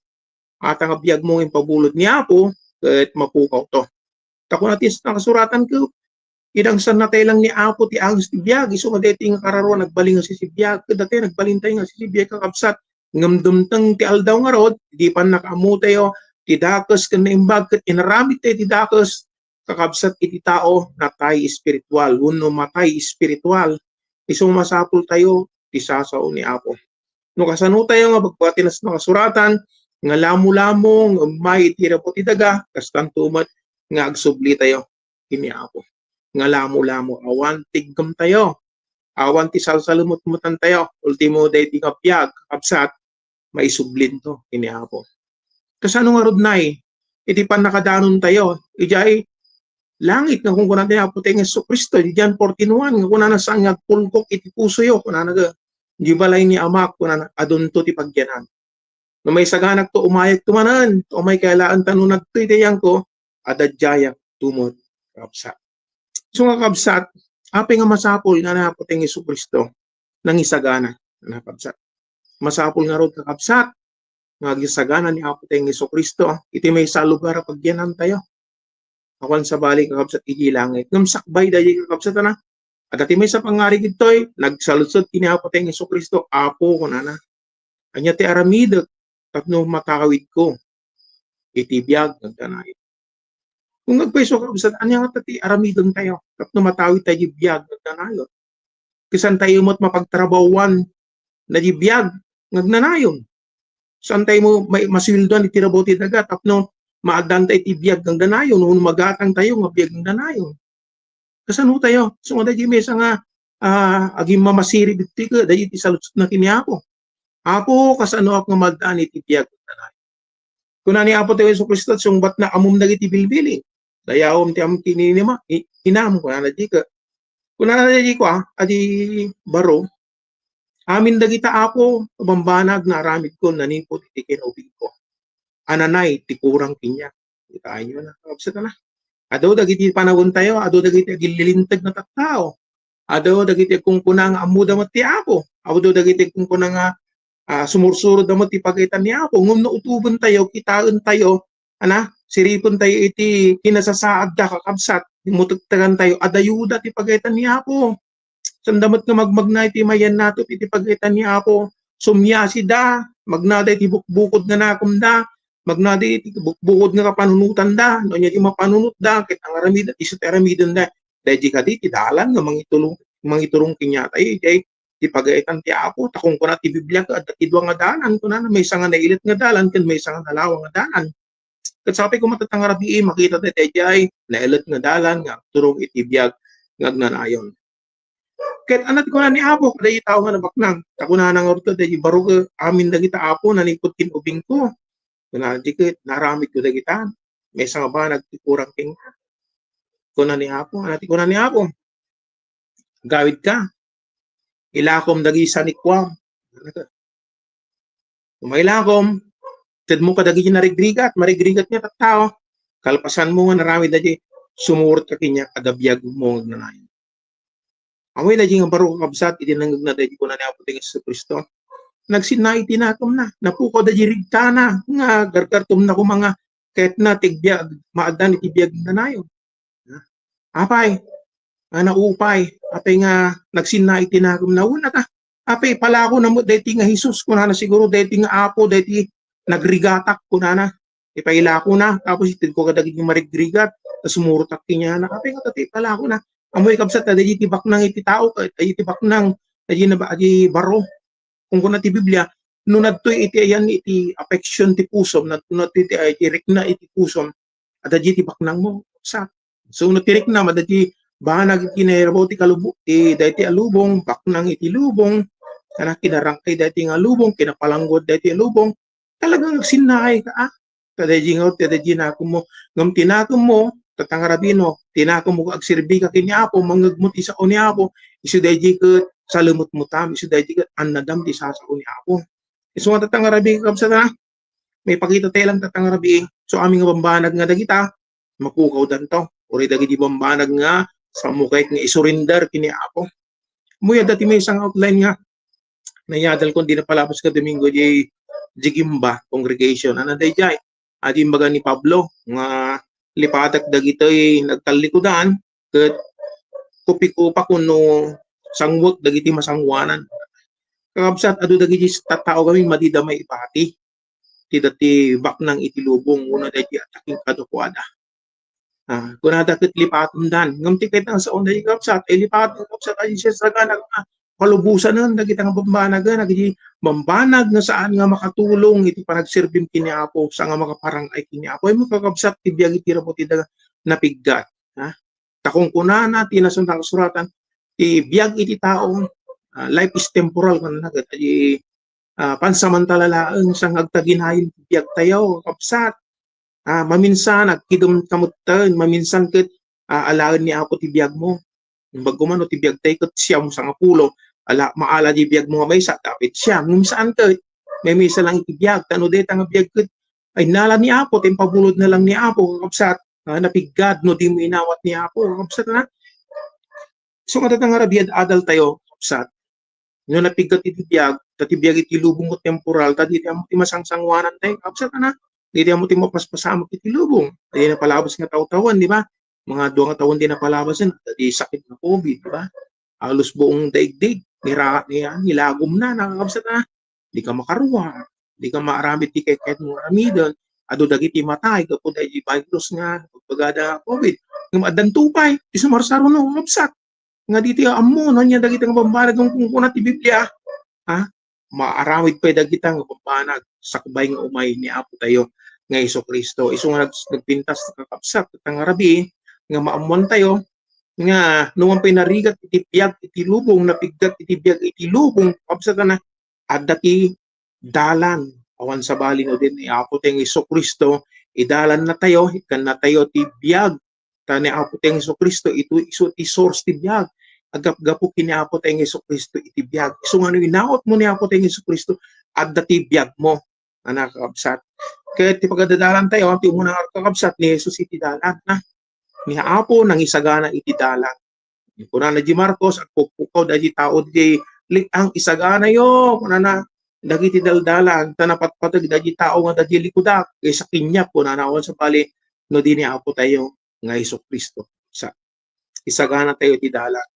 at ang biyag mo yung pabulod ni Apo ket mapukaw to. Tako natin sa kasuratan ko idang san natay lang ni Apo ti agos ti biyag isu nga daytoy nga kararo nagbaling nga si biyag ket dati nagbalintay nga si biyag kakabsat ngem dumteng ti aldaw nga rod di pa nakaamu tayo ti dakes ken naimbag ket inaramid tayo ti dakes kakabsat iti tao natay espiritual wenno matay espiritual isu masapul tayo ti sao ni Apo. No kasano tayo nga bagbati na sa kasuratan nga lamo-lamo nga may itira po ti daga kastan tumat nga agsubli tayo kini Apo. Nga lamo-lamo awan tiggam tayo. Awan ti salsalumot-mutan tayo. Ultimo dayti nga piyag kapsat maisublin to kini Apo. Kasano nga rod nay iti pan nakadanon tayo ijay langit nga kung kunan tayo Apo tayo nga Kristo di John 14:1 nga kunan sa nga pulkok iti puso yo kunan nga di balay ni Amak kunan adunto ti pagyanan. No may saganak to umayag tumanan o may kailaan tanunag to itayang ko adadjaya tumot kapsat. So nga kabsat apay nga masapol nga napo tayo nga Kristo nang isagana na kabsat. Masapol nga rod kakabsat nga gisagana ni Apo tayo nga Kristo iti may sa lugar pagyanan tayo. Awan sa balik kakabsat iti langit. Ngem sakbay dahi kakabsat na. At ati may sa pangari gitoy nagsaludsod kini Apo tayo nga Kristo Apo kunana. Anya ti aramid tapno makawid ko iti biag nagdanay. Kung nagpaiso kakabsat anya nga ti aramidon tayo tapno matawid tayo iti biag nagdanayon. Kisan tayo mo't mapagtrabawan na di biag nagnanayon. Saan tayo mo masildoan iti trabaho ti daga tapno maagdan tayo iti biag ng danayon o magatang tayo nga biag ng danayon. Kasano tayo? So nga dahi mesa nga aging mamasiri diti ka dahi iti saludsod na kini Apo. Apo kasano ak nga maddaan iti biag ng danayon. Kuna ni Apo tayo Kristo sungbat na amum dagiti bilbili. Dayawom ti am kininima inam kuna na di ka. Kuna na di ko adi baro amin dagita Apo bambanag na aramid ko nanipot iti kinubig ko. Ananay ti kurang kinya. Itayo na kabsat na. Ado dagiti panawon tayo, ado dagiti agililintag na tattao. Ado dagiti kung kunang amuda mo ti Apo. Ado dagiti kung kunang sumursurod mo ti pagitan ni Apo. Ngum nautuban tayo, kitaan tayo, siripon tayo iti kinasasaad da kakabsat. Mutagtagan tayo, adayuda ti pagitan ni Apo. Sandamat nga magmagnay ti mayan nato iti pagitan ni Apo. Sumyasi da, magnaday ti bukbukod nga nakumda. Magnadi iti bukod nga kapanunutan da, no nya di mapanunut da, ket ang aramid at isut aramidon da. Dahil di kadi ti dalan nga mangiturong kinya tayo, jay ti pagaitan ti Apo, takong kuna ti Biblia ka, at ti dua nga dalan, kuna may isang nga nailit nga dalan, ken may isang nga nalawang nga dalan. Kat sabi ko matatang rabi makita tayo jay naelat nga dalan nga turong itibiyag nga agnanayon. Ket anat ko na ni Apo kada itaw nga nabaknang takuna nang orto dahil baro ka amin dagita Apo nanipot kinubing ko. Na dikit naramit ko dagita. May nga ba nagtikurang king ko na ni Apo anat ko na ni Apo. Gawid ka. Ilakom dagi sanikwam. Umailakom ted mo kadagi narigrigat marigrigat niya tattao. Kalpasan mo nga narami dagi sumurot ka kinya kada biyag mo nanayon. Amoy na nga baro kabsat iti nanggag na dahil ko na ni Apo ting Yesu Kristo. Nagsinay tinatom na. Napuko da jirigta na. Nga gargartom na ko mga kahit na tigbiag maadan iti biyag na nayon. Apay. Naupay. Apay nga nagsinay tinatom na una ka. Apay pala ako na mo dahil nga Jesus. Kuna na siguro dahil nga Apo dahil nagrigatak kuna na. Ipaila ko na. Tapos itid ko kadagig yung marigrigat. Tapos sumurutak kinya na. Apay nga tati pala ako na. Amoy kabsat na dahil tibak nang iti tao, dahil tibak nang dahil na ba di baro. Kung kuna ti Biblia, nunad to iti ayan iti affection ti pusom, nunad to iti tirik na iti pusom, at dahil tibak nang mo. Sa so natirik na, madadi bahanag kinahirabaw ti kalubong, dahil ti alubong, bak nang iti lubong, kana kinarangkay dahil ti nga lubong, kinapalanggod dahil ti alubong, talagang sinay ka Kadayjing out, kadayjing ako mo, ngam tinakom mo, tatangarabino, tinakom mo agsirbi ka kini Apo, mangagmut isa o ni Apo, isu dayjing ka salumot mo tam, isu dayjing ka annadam ti sa o ni Apo. Isu nga tatangarabi ka kapsa na, may pakita tayo lang tatangarabi, so aming bambanag nga dagita, mapukaw danto, uri dagi di bambanag nga, sa mukait nga isurrender kini Apo. Muya dati may isang outline nga, nayadal ko, di na palabas ka Domingo, di Jigimba congregation, ano day jay, adi imbaga ni Pablo nga lipatak dagitoy nagtalikudan ket kupikupa kuno sangwek dagiti masangwanan. Kakabsat adu dagiti tattao kami madidamay ipati. Ti dati baknang itilubong una dagiti ataking kadukwada. Kunada ket lipaton dan ngem ti ket sa onday kakabsat lipaton kakabsat ay siya sagana palubusan nun dagiti nga bambanagan dagiti mambanag nga saan nga makatulong iti panagsirbim kini Apo sa nga makaparang ay kini Apo ay makakabsat ti biag iti rapo ti napiggat takong kunana ti nasundang suratan ti biag iti tao life is temporal kanana iti pansamantala laeng sang agtaginayon ti biag tayo kapsat maminsan agkidum kamutten maminsan ket alaen ni Apo ti biag mo bagumano ti biag tayo ket siyam sa nga pulo maala di biag mga maysa dapat siya ngum saan ka may misa lang itibiyag tano deta nga biag ket ay nala ni Apo tempabulod na lang ni Apo kapsat napigad no di mo inawat ni Apo kapsat na so katatang arabiad adal tayo kapsat no napigat itibiyag tatibiyag iti lubong ko temporal tadi ti amo ti masangsangwanan tayo kapsat na di amo ti mapaspasamo iti lubong ay napalabas nga taw-tawan di ba mga 2 nga taon din napalabas yan di sakit na COVID di ba halos buong daigdig nilagom na nakakabsat na di ka makaruwa di ka maaramit ti keket mo aramidon adu dagiti matay kapud ay virus nga pagada COVID ngem addan tupay isumarsaro no kapsat nga diti ammo nanya dagiti nga bambanag kung kuna ti Biblia maaramid pay dagiti nga bambanag sakbay nga umay ni Apo tayo nga Hesukristo isu nga nagpintas kakabsat tangarabi nga maamuan tayo nga numan pinarigat iti biag iti lubong napiggat iti biag iti lubong kapsat na adati dalan awan sa balin o din ni Apo tayong Hesukristo idalan na tayo ikan na tayo ti biag tani Apo tayong Hesukristo ito isu ti source ti biag agapgapo kini Apo tayong Hesukristo iti biag isu nga inaot mo ni Apo tayong Hesukristo adati biag mo anak kapsat kaya ti pagdadalan tayo ti umunang kakabsat ni Jesus iti dalan na ni Apo nang isagana iti dalan. Kuna na di Marcos at pupukaw dahil tao di ang isagana yo kuna na dagiti daldalan tanapatpatag dahil tao nga dahil likudak kaysa kinyap kuna na awan sa bali no di ni Apo tayo nga Hesukristo sa isagana tayo iti dalan.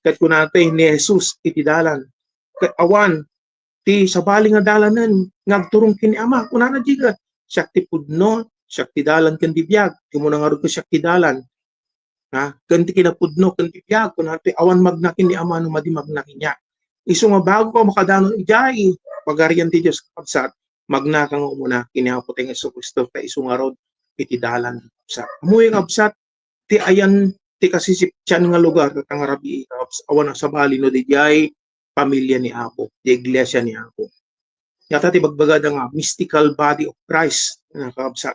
Kat kuna tayo ni Jesus iti dalan. Kat awan ti sa bali nga dalanan ngagturong kini Ama kuna na diga siya ti pudno siya ti dalan ken di biag ti mo nga ko siya ti dalan kanti kinapudno kanti biag kun ati awan magnakin ni Ama no madi magnakin niya isu nga bago ka makadanon ijay pagarian ti Dios kapsat magna kang umuna kini Apo tayong Hesukristo ta isu nga rod iti dalan kabsat. Amoy kabsat ti ayan ti kasisiptian nga lugar tatang rabi awan sa bali no dijay pamilya ni Apo, di iglesia ni Apo. Yata ti bagbagada nga mystical body of Christ nga kabsat.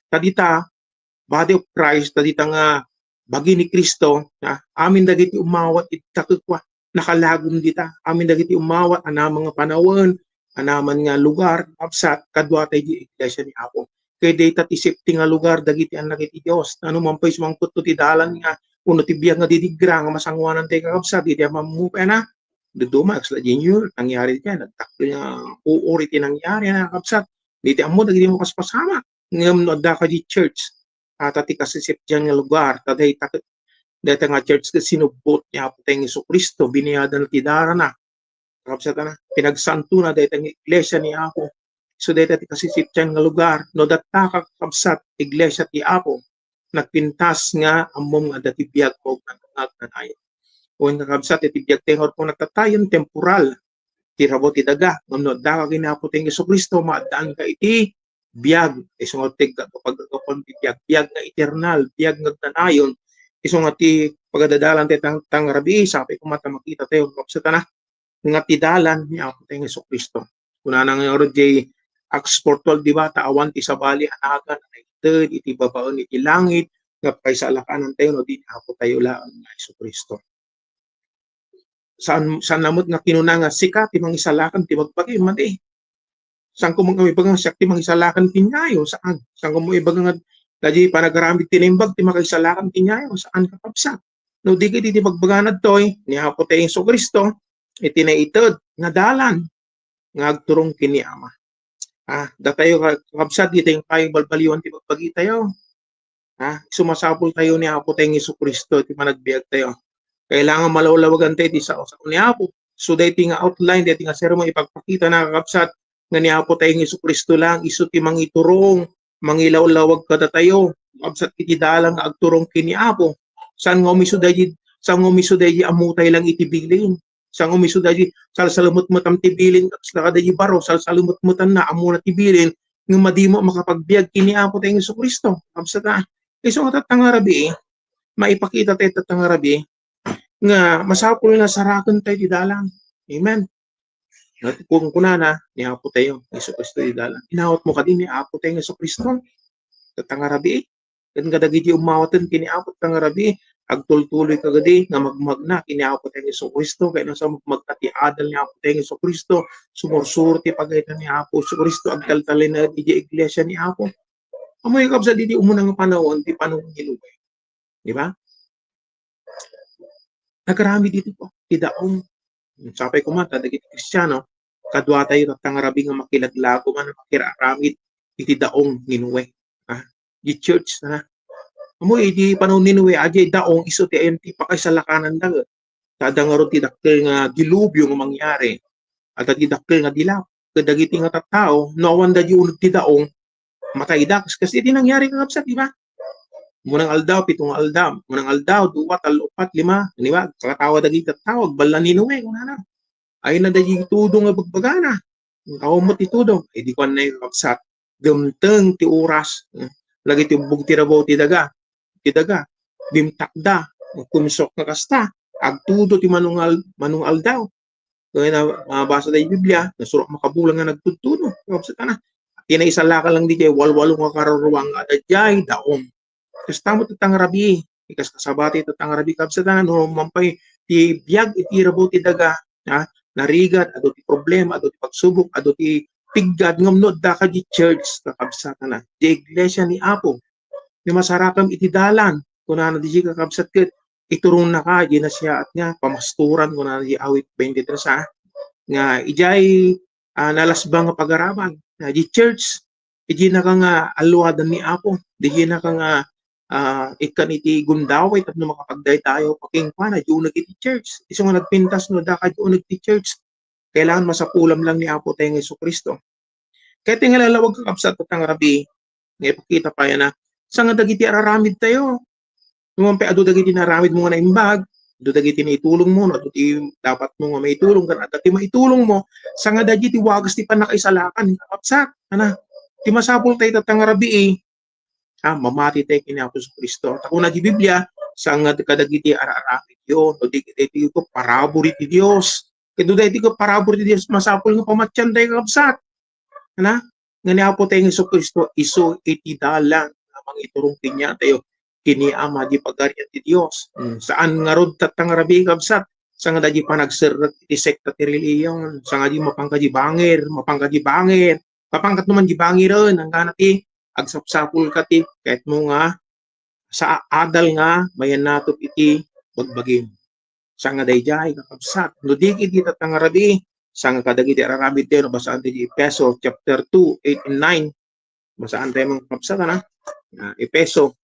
Tadita body of Christ tadita nga bagi ni Kristo na amin dagiti umawat itakwa nakalagom dita amin dagiti umawat ana mga panawon anaman nga lugar kabsat kadwa tay di iglesia ni Apo. Kay data ti safety nga lugar dagiti anak iti Dios ano man pay sumangkot ti dalan nga uno ti biag nga didigra nga masangwanan tay kakabsat di mamupay na duduma sa junior nangyari diyan nagtakdo nga uuri ti nangyari na kakabsat diti ammo dagiti mo kaspasama ngem no da ka di church at ti kasisip diyan nga lugar taday data nga church ka sinubot niya Apo tayong Jesucristo biniyadan ti dara na kakabsat na pinagsanto na data nga iglesia ni Apo. So data ti kasisip diyan nga lugar no datta kakabsat iglesia ti Apo nagpintas nga ammom nga dati biag ko nagtanayon. Kung kakabsat iti biag tengor ko nagtatayon temporal ti rabo ti daga ngam da ka ginapo tayong Jesucristo maadaan ka iti biag isong ti kapag ti biag nga eternal biag nga nagtanayon isong ti pagadadalan ti tang rabi sabi ko mata makita tayo kakabsat na nga ti dalan ni Apo tayong Jesucristo. Kuna nang RJ Acts 4:12 di ba awan ti sabali anagan na iti babaon iti langit nga kaysa alakanan tayo no di Apo tayo lang nga Jesucristo. Saan namot nga kinuna nga sikat ti mangisalakan ti magpagi mati. Saan ko mga ibagang siya ti mangisalakan ti nyayo saan? Saan ko mo ibagang nga daji panagaramid ti nimbag ti makisalakan ti nyayo saan kakabsat? No di kiti ti magbaganad toy ni Apo tayong Jesucristo iti naitod nga dalan nga agturong kini Ama. Datayo kakabsat di tayong kayo balbaliwan ti magpagi tayo. Sumasapol tayo ni Apo tayong Jesucristo ti managbiag tayo. Kailangan malawlawagan tayo ti sa ni Apo. So dati nga outline, dati nga sermon ipagpakita na kakabsat nga ni Apo tayong Jesucristo lang isu ti mangiturong, mangilawlawag kada tayo. Kakabsat iti dalang agturong kini Apo. Saan nga umiso dayi amutay lang itibilin. Saan nga umiso dayi salsalumot mo tam tibilin sa kada baro salsalumot mo tan na amo na tibilin nga madimo makapagbiag kini Apo tayong Jesucristo. Kakabsat na iso nga tatangarabi maipakita tayo tatangarabi nga masapol na sarakan tayo di dalang. Amen. Kung kunana, ni Apo tayo, Jesucristo di dalang. Inawat mo ka din ni Apo tayo, Jesucristo. Tatangarabi, kan kadagiti umawatan kini Apo tatangarabi, agtultuloy ka gadi, nga magmagna kini Apo tayo, Jesucristo, kaya nasa magmagkati adal ni Apo tayo, Jesucristo, sumursurti pagkaitan ni Apo, Jesucristo, agtaltalin na di iglesia ni Apo. Amoy kabsa di umunang panahon, di panahon ginugay. Di ba? Nagarami dito po, tidaong. Sapay ko mata, dagiti Kristiyano, kadwa tayo tatangarabi nga makilaglago man, makiraramid, iti daong ninuwe. Di church na. Amo, di panahon ninuwe, ajay daong iso ti ayun ti pakaisalakanan dagat. Tadangaro ti dakkel nga dilubyo nga mangyari. At ti dakkel nga dilap. Kadagiti nga tattao, nawan da di unod ti daong, matay dakas. Kasi di nangyari kakabsat, di ba? Munang aldaw, pitong aldaw. Munang aldaw, 2, 3, 4, 5. Di ba? Kakatawa dagi tawag, balan ninuwe. Ay na dagi tudong nga bagbagana. Tao mo ti tudong. Di ko na yung kapsat. Gamteng ti oras. Lagi ti bug ti rabaw ti daga. Ti daga. Bimtakda. Kumisok na kasta. Agtudo ti manung aldaw. Kaya na mabasa tayo Biblia. Nasurok makabulang nga nagtutudo. Kapsat na. Tinaisalaka lang di kayo. Walwalong kakaruruang adadjay daong. Kas tamo tatang rabi, ikas kasabati tatang rabi kabsatan no mampay ti biag iti rabo ti daga, narigat ado ti problema, ado ti pagsubok, ado ti piggad ngamno da ka di church kakabsatan na. Di iglesia ni Apo. Ni masarakam iti dalan kunana di kakabsat ket iturong na ka di na siya at nga pamasturan kunana di awit 23 nga ijay nalasbang nga pagaraman. Di church iji na ka nga alwadan ni Apo, di na ka nga ikan iti gundaway tapno makapagday tayo paking pana diunag iti church iso nga nagpintas no da diunag iti church kailangan masapulam lang ni Apo tayong Jesucristo kaya tinga lalawag kakabsat tatang rabi nga ipakita pa yan na sa nga dagiti araramid tayo numampi ado dagiti naramid mo nga na imbag ado dagiti na itulong mo no ado ti dapat mo nga maitulong kan at ti maitulong mo sa nga dagiti wagas ti panakaisalakan kakabsat ana ti masapul tayo tatang rabi mamati tayo kini Apo Kristo. Ako na di Biblia, sa nga kadagiti ara-aramid yun, o di ko parabor iti Dios. Kaya di ko parabor iti Dios, masapol nga pamatyan tayo kakabsat. Nga ni Apo tayo ng Kristo, iso iti dalang, namang iturong kinya tayo, kini ama di pagarian ti Dios. Saan nga rod tatang rabi kakabsat, sa nga di pa nagserag iti sekta ti reliyon, sa nga di mapangka di bangir, papangkat naman di bangiron, hanggang nati, agsapsapul ka ti, kahit mo nga, sa adal nga, mayan nato iti bagbagin. Sa nga dayjay, kakabsat, no di kiti tatang rabi, sa nga kadagiti araramid tayo, basaan tayo Efeso, chapter 2, 8 and 9, basaan tayo mga kakabsat, Efeso,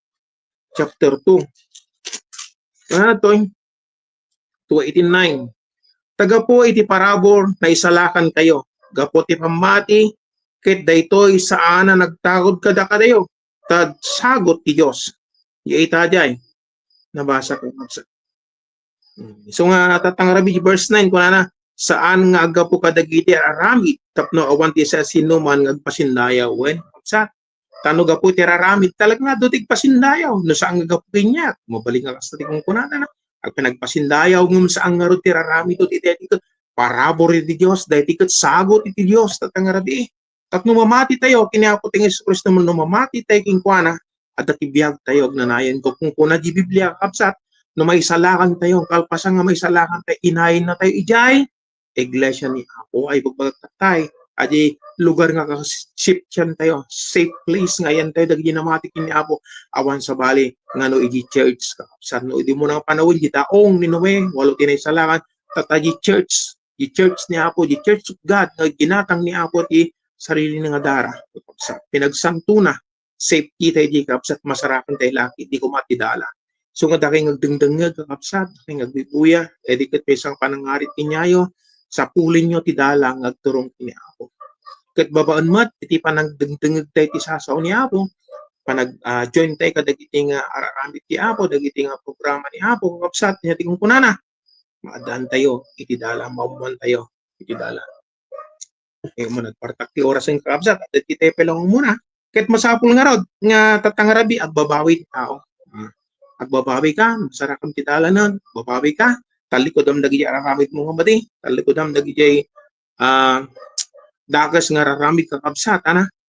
chapter 2, ito, 2, 8 and 9, taga po iti parabor na isalakan kayo, gapo ti pamati, ket daytoy saan na nagtagod kada kadayo, tad sagot ti Dios. Ita jay, nabasa ko. So nga tatang rabi verse 9 kuna na, saan nga agapo kadagiti aramid tapno awan ti sa sinuman ngagpasindayaw wen sa tano gapo ti aramid talag nga dutig pasindayaw no saan nga gapo kanya mabalik nga kasta ti kung kunana na ag pinagpasindayaw ngum saan nga ro ti aramid ti parabor ti Dios dayti ket sagot ti Dios tatang rabi. At numamati tayo, kiniapo tayo ng Kristo mo numamati tayo kinkwana, at atibiyag tayo, nanayan ko kung kuna di Biblia, kapsat, no may salakan tayo, kalpasan nga may salakan tayo, inayin na tayo, ijay, iglesia ni Apo, ay pagpagtatay, adi lugar nga kasip yan tayo, safe place nga yan tayo, dagi namati kini Apo, awan sa bali, nga no iji church, kapsat, no, di mo na panawin, di taong, ninuwe, walo tinay salakan, tataji church ni Apo, di church of God, nga ginatang ni Apo, di sarili nga dara. Pinagsanto na, safety tayo di kapsat, masarapan tayo laki, di ko matidala. So nga daking nagdengdengag kapsat, daking nagbibuya, edikit pesang panangarit kinyayo, sa pulin nyo tidala, ngagturong kini Apo. Kat babaan mat, iti panagdengdengag tayo ti sasaw ni Apo, panag-join tayo kadagiti nga araramit ti Apo, dagiti nga programa ni Apo, kapsat, niya tingong kunana, maadaan tayo, itidala, mauman tayo, itidala. Mo nagpartak ti oras ng kakabsat at kita pelang muna ket masapul nga rod nga tatangarabi agbabawi ti tao agbabawi ka masarakan ti dalanan babawi ka talikod dagi araramid mo nga mati talikod dagi dagas nga raramid kakabsat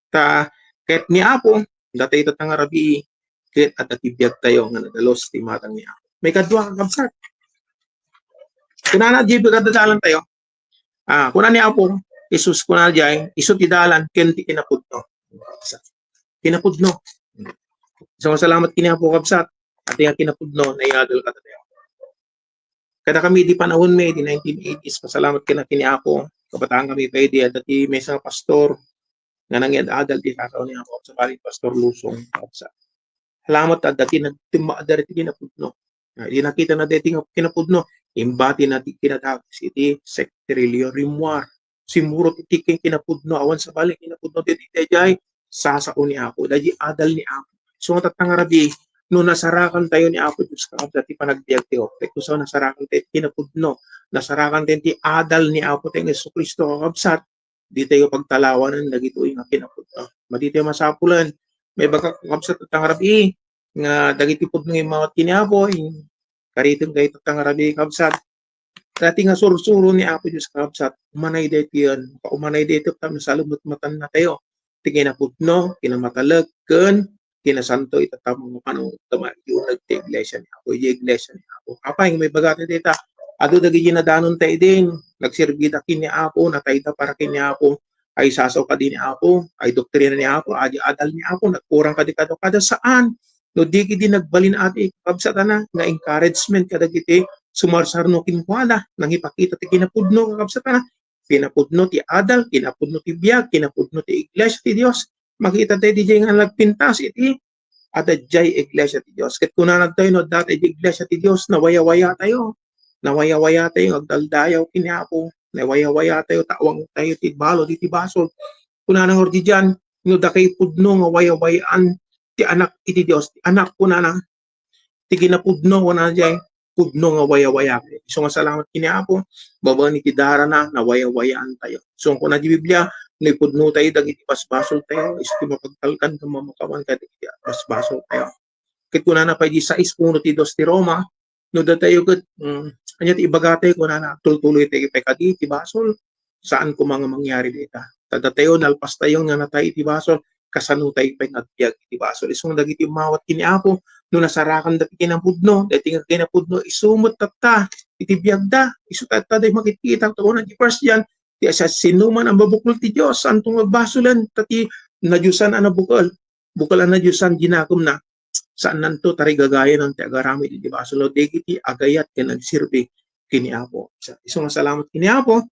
ta ket ni Apo datay tatangarabi ket at atibiyag tayo nga nadalos ti matang ni Apo may kadwa kakabsat kunana di kadadalan tayo kuna ni Apo Isus ko na dyan, iso ti dalan, kenti kinapudno. Kinapudno. So, salamat kini Apo kapsat. At yung kinapudno, na iadol ka tayo. Kada kami di panahon may, di 1980s, pasalamat ka na kini Apo. Kabataan kami pwede, at dati may isang pastor, nga nangyad-adal di kakaw ni Apo, sa paling Pastor Lusong kapsat. Salamat at dati nagtimaadar iti kinapudno. Di nakita na dati kinapudno, imbati na kinatapos iti secretary Rimwar. Simurot iti kinapudno awan sa balik kinapudno iti jay sasao ni Apo daji adal ni Apo so tatangarabi no nasarakan tayo ni Apo Diyos kakabsat ti panagbiag tayo ito so nasarakan tayo kinapudno nasarakan tayo ti adal ni Apo tayo Yesu Kristo kakabsat di tayo pagtalawanan dagitoy nga kinapudno madi tayo masapulan may baga kakabsat tatangarabi nga dagiti pudno yung mga tiniapo karitin kayo tatangarabi kakabsat dati nga sursuro ni Apo Diyos kakabsat, umanay dito yan. Umanay dito kami sa lumutmatan na tayo. Iti kinapudno, kinamatalag, kinasanto, itatamang panong yung nagti-iglesia ni Apo. Yung iglesia ni Apo. Apa, yung may bagati dito. Ado dagi ginadanon tayo din. Nagsirbida kin ni Apo, natayda para kin ni Apo. Ay sasaw ka din ni Apo. Ay doktrina ni Apo. Adi adal ni Apo. Nagkurang ka di kada saan. No di kiti nagbalin ati kakabsat na nga encouragement kadagiti sumarsarno kinkwala nang ipakita ti kinapudno kakabsat na kinapudno ti adal kinapudno ti biag kinapudno ti iglesia ti Dios makita tayo di nga nagpintas iti adadjay iglesia ti Dios ket kunanag tayo no dati di iglesia ti Dios nawaya-waya tayo agdaldayaw kini Apo nawaya-waya tayo tawang tayo ti balo ti basol kunanang ordi diyan no dakay pudno nga waya-wayaan ti anak iti Dios ti anak kunana ti ginapudno kuna jay pudno nga waya-waya. So nga salamat kini Apo, baba ni tidara na waya-wayaan tayo. So kung na di Biblia, Nipudno tayo dagiti basbasol tayo, isti mapagtalkan ka mamakawan ka dagiti basbasol tayo. Ket kuna na pa di 6:1 ti Roma, no datayo ket anya ti ibagate kuna na tultuloy tayo pekadi ti basol, saan ko mga mangyari dita. Tadatayo nalpas tayo nga natay ti basol, kasano tayo pa nagbiag ti basol. Isong dagiti mawat kini Apo, no nasarakan dati kinapudno, dati nga kinapudno isumot tatta, iti biagda, isu tatta day makikita to na ti first yan, ti asasinuman ang babukol ti Dios, antong magbasolan tati nadyusan ana bukol. Bukol ana nadyusan ginakom na saan nanto tari gagaya ng ti agarami di basol degiti agayat ken nagsirbi kini Apo. Isong salamat kini Apo.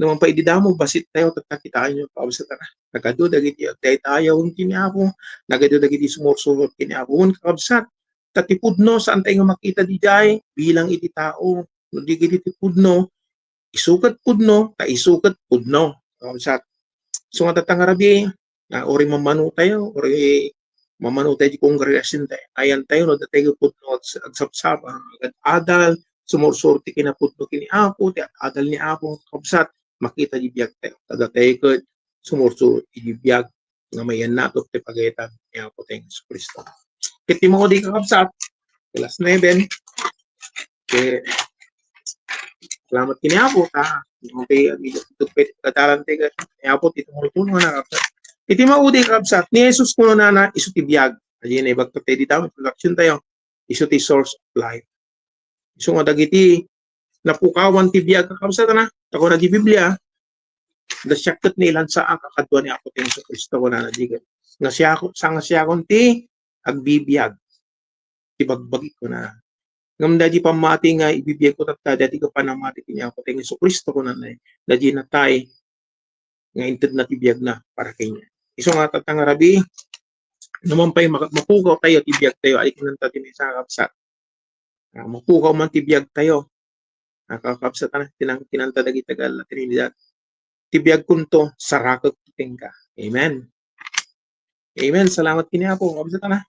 Naman pa ididamo basit tayo tatakitaan nyo pausa tara. Nagado dagiti agday tayo kini Apo, nagado dagiti sumursurot kini Apo kakabsat. Tatipudno saan tayo makita di jay bilang iti tao. No digiti tipudno, isukat pudno, ta isukat pudno. Kakabsat. So nga tatangarabi, ori mamanu tayo, ori mamanu tayo di kongregasyon tayo. Ayan tayo, no tayo pudno agsapsap, agad adal, sumursurti kinapudno kini Apo, ti adal ni Apo, kakabsat. Makita di biag tayo. Tada tayo ko sumurso di biag nga mayan nato ti pagayatan ni Apo tayong Yesu Kristo. Kiti mo di kakabsat, kelas 9, ke salamat kini Apo ta. Okay, tupit katalan tayo ni Apo ti tumulong na kakabsat. Kiti mo di kakabsat, ni Jesus kuno na isu ti biag. Ayan ay bagto tayo dito, introduction tayo. Isu ti source of life. Isu nga dagiti napukawan ti biag kakabsat na. Ako na di Biblia, nasyakot nilan sa kakadwa ni Apo tayong Yesu Kristo ko na nadigan. Nga siya akong ti agbibiyag. Ibagbagi ko na. Ngam dadi pamati nga ibibiyag ko tatta, dadi ko panamati ni Apo tayong Yesu Kristo ko na dadi na tay nga inted na tibiyag na para kanya. Iso nga tatang rabi, naman pa'y mapukaw tayo, tibiyag tayo, ay kinanta din sa kapsat. Mapukaw man tibiyag tayo, kakapsat na kinanta dagi tagal na Trinidad. Tibiyag kunto sarakot tingka. Amen. Amen. Salamat kini Apo. Kapsat na.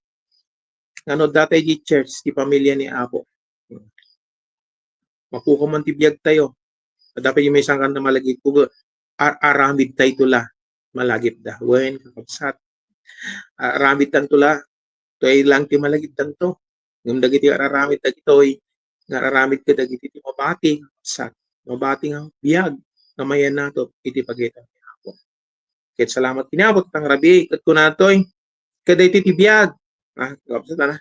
Ano dati di church, di pamilya ni Apo. Mapukaw man tibiyag tayo. Dapat yung may isang kanta malagit ko, aramid tayo tula. Malagit da. Wen, kakapsat. Aramid tan tula. Ito ay lang ti malagit tan to. Ngam dagiti araramid dagitoy. Nararamid ka dagiti ti mabati sa mabati nga biyag na mayan nato iti pagitan ni Apo. Ket salamat kinabot tang rabi ket kunatoy kada iti biyag. Kapsat na.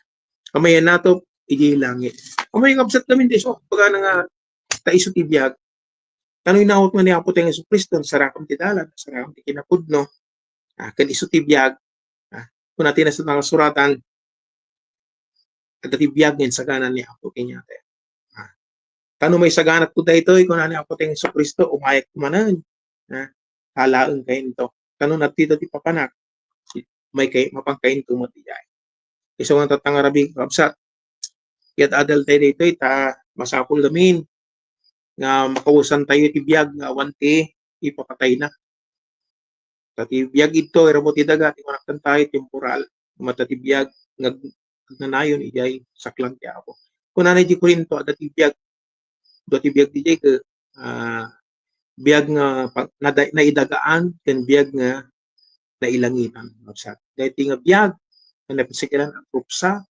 Kamayan nato iti langit. Kamay kapsat kami di so pagana nga ta isu ti biyag. Tanoy naot man ni Apo tayong Yesu Kristo sarakam ti dalan, sarakam ti kinapudno. Ken isu ti biyag. Kung natin sa mga suratan kada ti biyag ngin saganan ni Apo kinyate. Kano may saganat ko dayto kung ano Apo tayong Yesu Kristo umayak manan. Halaeng kain to. Kano natito ti papanak. May kay mapangkain to matiyay. Iso nga tatangarabi kapsat. Yat adal tayo dito ta masapul gamin nga makausan tayo ti biyag nga wanti ipapatay na. Tati biyag ito eramo ti daga ti manaktan tayo temporal. Mata ti biyag nanayon ijay saklang ti Apo. Kung nanay di Korinto ada ti biyag doti biyag DJ ke biyag nga naidagaan ken biyag nga nailangitan kapsat. Dahiti nga biyag nga napasikilan ang rupsa,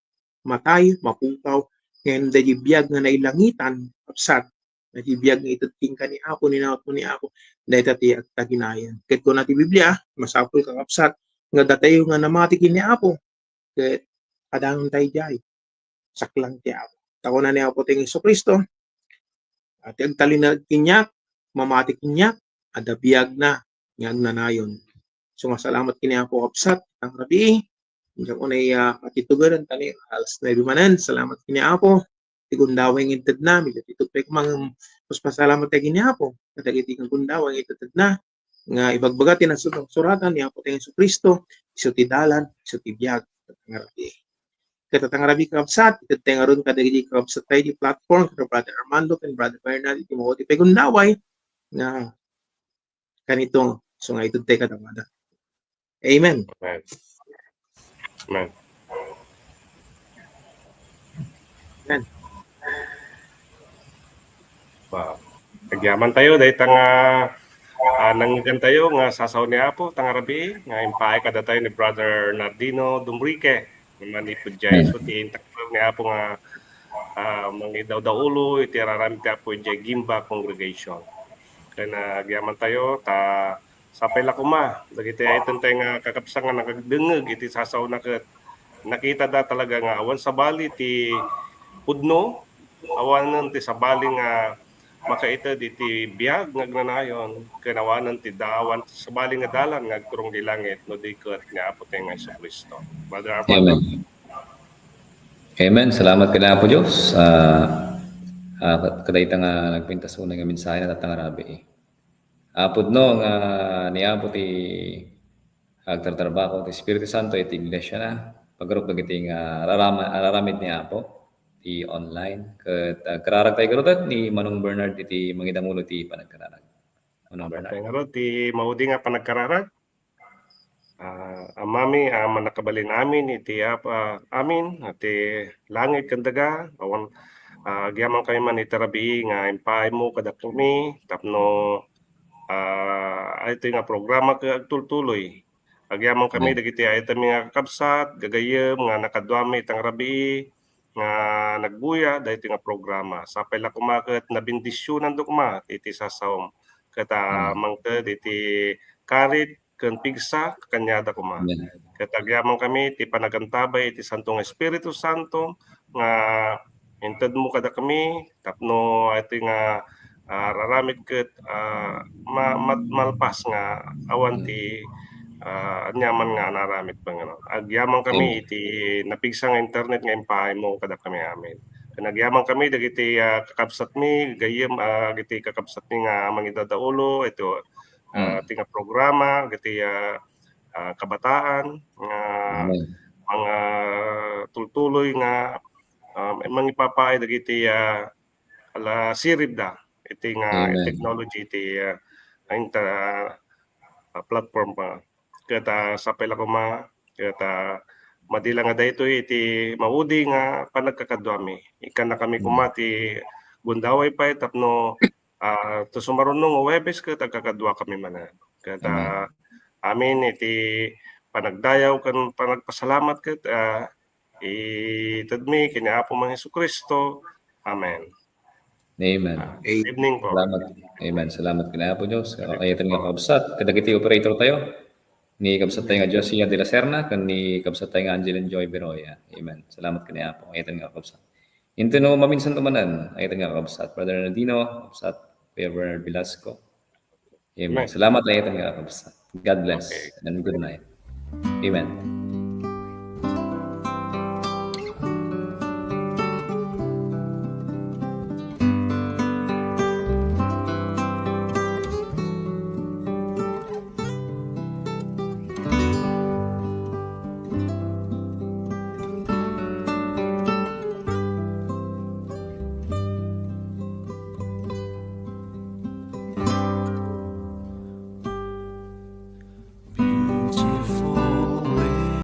matay, mapukaw, ngayon dahiti biyag nga nailangitan kapsat. Dahiti biyag nga ituting ka ni Apo, ninawat mo ni Apo, dahiti ati agtaginayan. Ket ko nati Biblia, masapul ka kapsat, nga datayo nga namatikin ni Apo, ket kadangon tayo jay, saklang ti Apo. Tako na ni Apo tayong Yesu Kristo, at agtalinag kinyak, mamati kinyak, ada biyag na, nga nanayon. So masalamat kini Apo kapsat, ang rabi, hindi ko na matitugaran tani, alas na bimanan, salamat kini Apo, tigundawang intad na, medyo titupay ko mga mas pasalamat tayo kini Apo, katagiti kang gundawang intad na, nga ibagbagati na suratan ni Apo tayong Yesu Kristo, iso ti dalan, iso ti biyag, ang rabi. Katatangarabi kapsat, itatengaron kadagiti kapsat tayo di platform, kaya Brother Armando, and Brother Bernard, iti mo iti pagundaway, na kanitong, so nga ito tayo katamada. Amen. Amen. Amen. Amen. Wow. Nagyaman tayo dahil nga Nangyigan tayo nga sasaw ni Apo, tangarabi, nga impaay kada tayo ni Brother Nardino Dumrique. Manipod jay, so tiintakpag ni Apo nga mangidaw daw ulo, iti araramid ti Apo jay Gimba Congregation. Kaya nagyaman tayo, sapay lakuma. Dagiti itan tayo nga kakapsang nga nakagdengeg, iti sasaw nakita da talaga nga awan sa bali ti pudno, awanan ti sa bali nga makaita iti biyag nagnanayon kanawanan ti daawan sa bali nga dalan nga agturong di langit no di ket nga Apo tayo nga Jesucristo. Brother Armando. Amen. Amen. Salamat kina po Diyos. Kadayta nga nagpintasunay nga mensahe na tatang Rabi. Apod no nga ni Apo ti agtartrabaho ti Espiritu Santo iti iglesia na pagrup dagiti nga araramid ni Apo ti online ket kararag tayo garutat ni Manong Bernard iti mangidamulo ti panagkararag. Manong Bernard. Tayo nga ti maudi nga panagkararag. Amami manakabalin amin iti amin iti langit kandaga awan agyaman kayo man iti rabi nga impaay mo kada kami tapno ito nga programa ka agtultuloy. Agyaman kami dagiti ito nga kakabsat gagayem nga nakadwami itang rabi nga nagbuya dahil nga programa. Sapay la kumakat na bendisyonan do kuma iti sasawm. Kata mangted iti karit ken pigsa kanyada kuma. Kata agyaman kami iti panagantabay iti Santong Espiritu Santo nga inted mo kada kami tapno iti nga raramid ket malpas nga awan ti anyaman nga naramit Panginoon. Agyaman kami iti napigsa nga internet nga impaay mo kada kami amin. Nagyaman kami dagiti kakabsat mi gayem dagiti kakabsat mi nga mangidadaulo ito ti nga programa dagiti kabataan nga mga tultuloy nga mangipapaay dagiti ala sirib da iti nga technology iti platform pa. Kata sapay la kuma kata madila nga daytoy iti maudi nga panagkakadwami ikan na kami kumati gundaway pa tapno to sumarunong Huwebes ket agkakadwa kami manan kata amin iti panagdayaw kan panagpasalamat ket itadmi kini Apo man Jesucristo. Amen. Amen. Evening po. Salamat. Amen. Salamat kina Apo Diyos. Ayatan nga kabsat kadagiti operator tayo. Ni kabsat tayo nga Josia de la Serna kan ni kabsat tayo nga Angeline Joy Beroya. Amen. Salamat kina Apo. Ayatan nga kabsat. Into no maminsan tumanan. Ayatan nga kabsat. Brother Nadino, kabsat Kuya Bernard Velasco. Amen. Salamat ayatan nga kabsat. God bless and good night. Amen.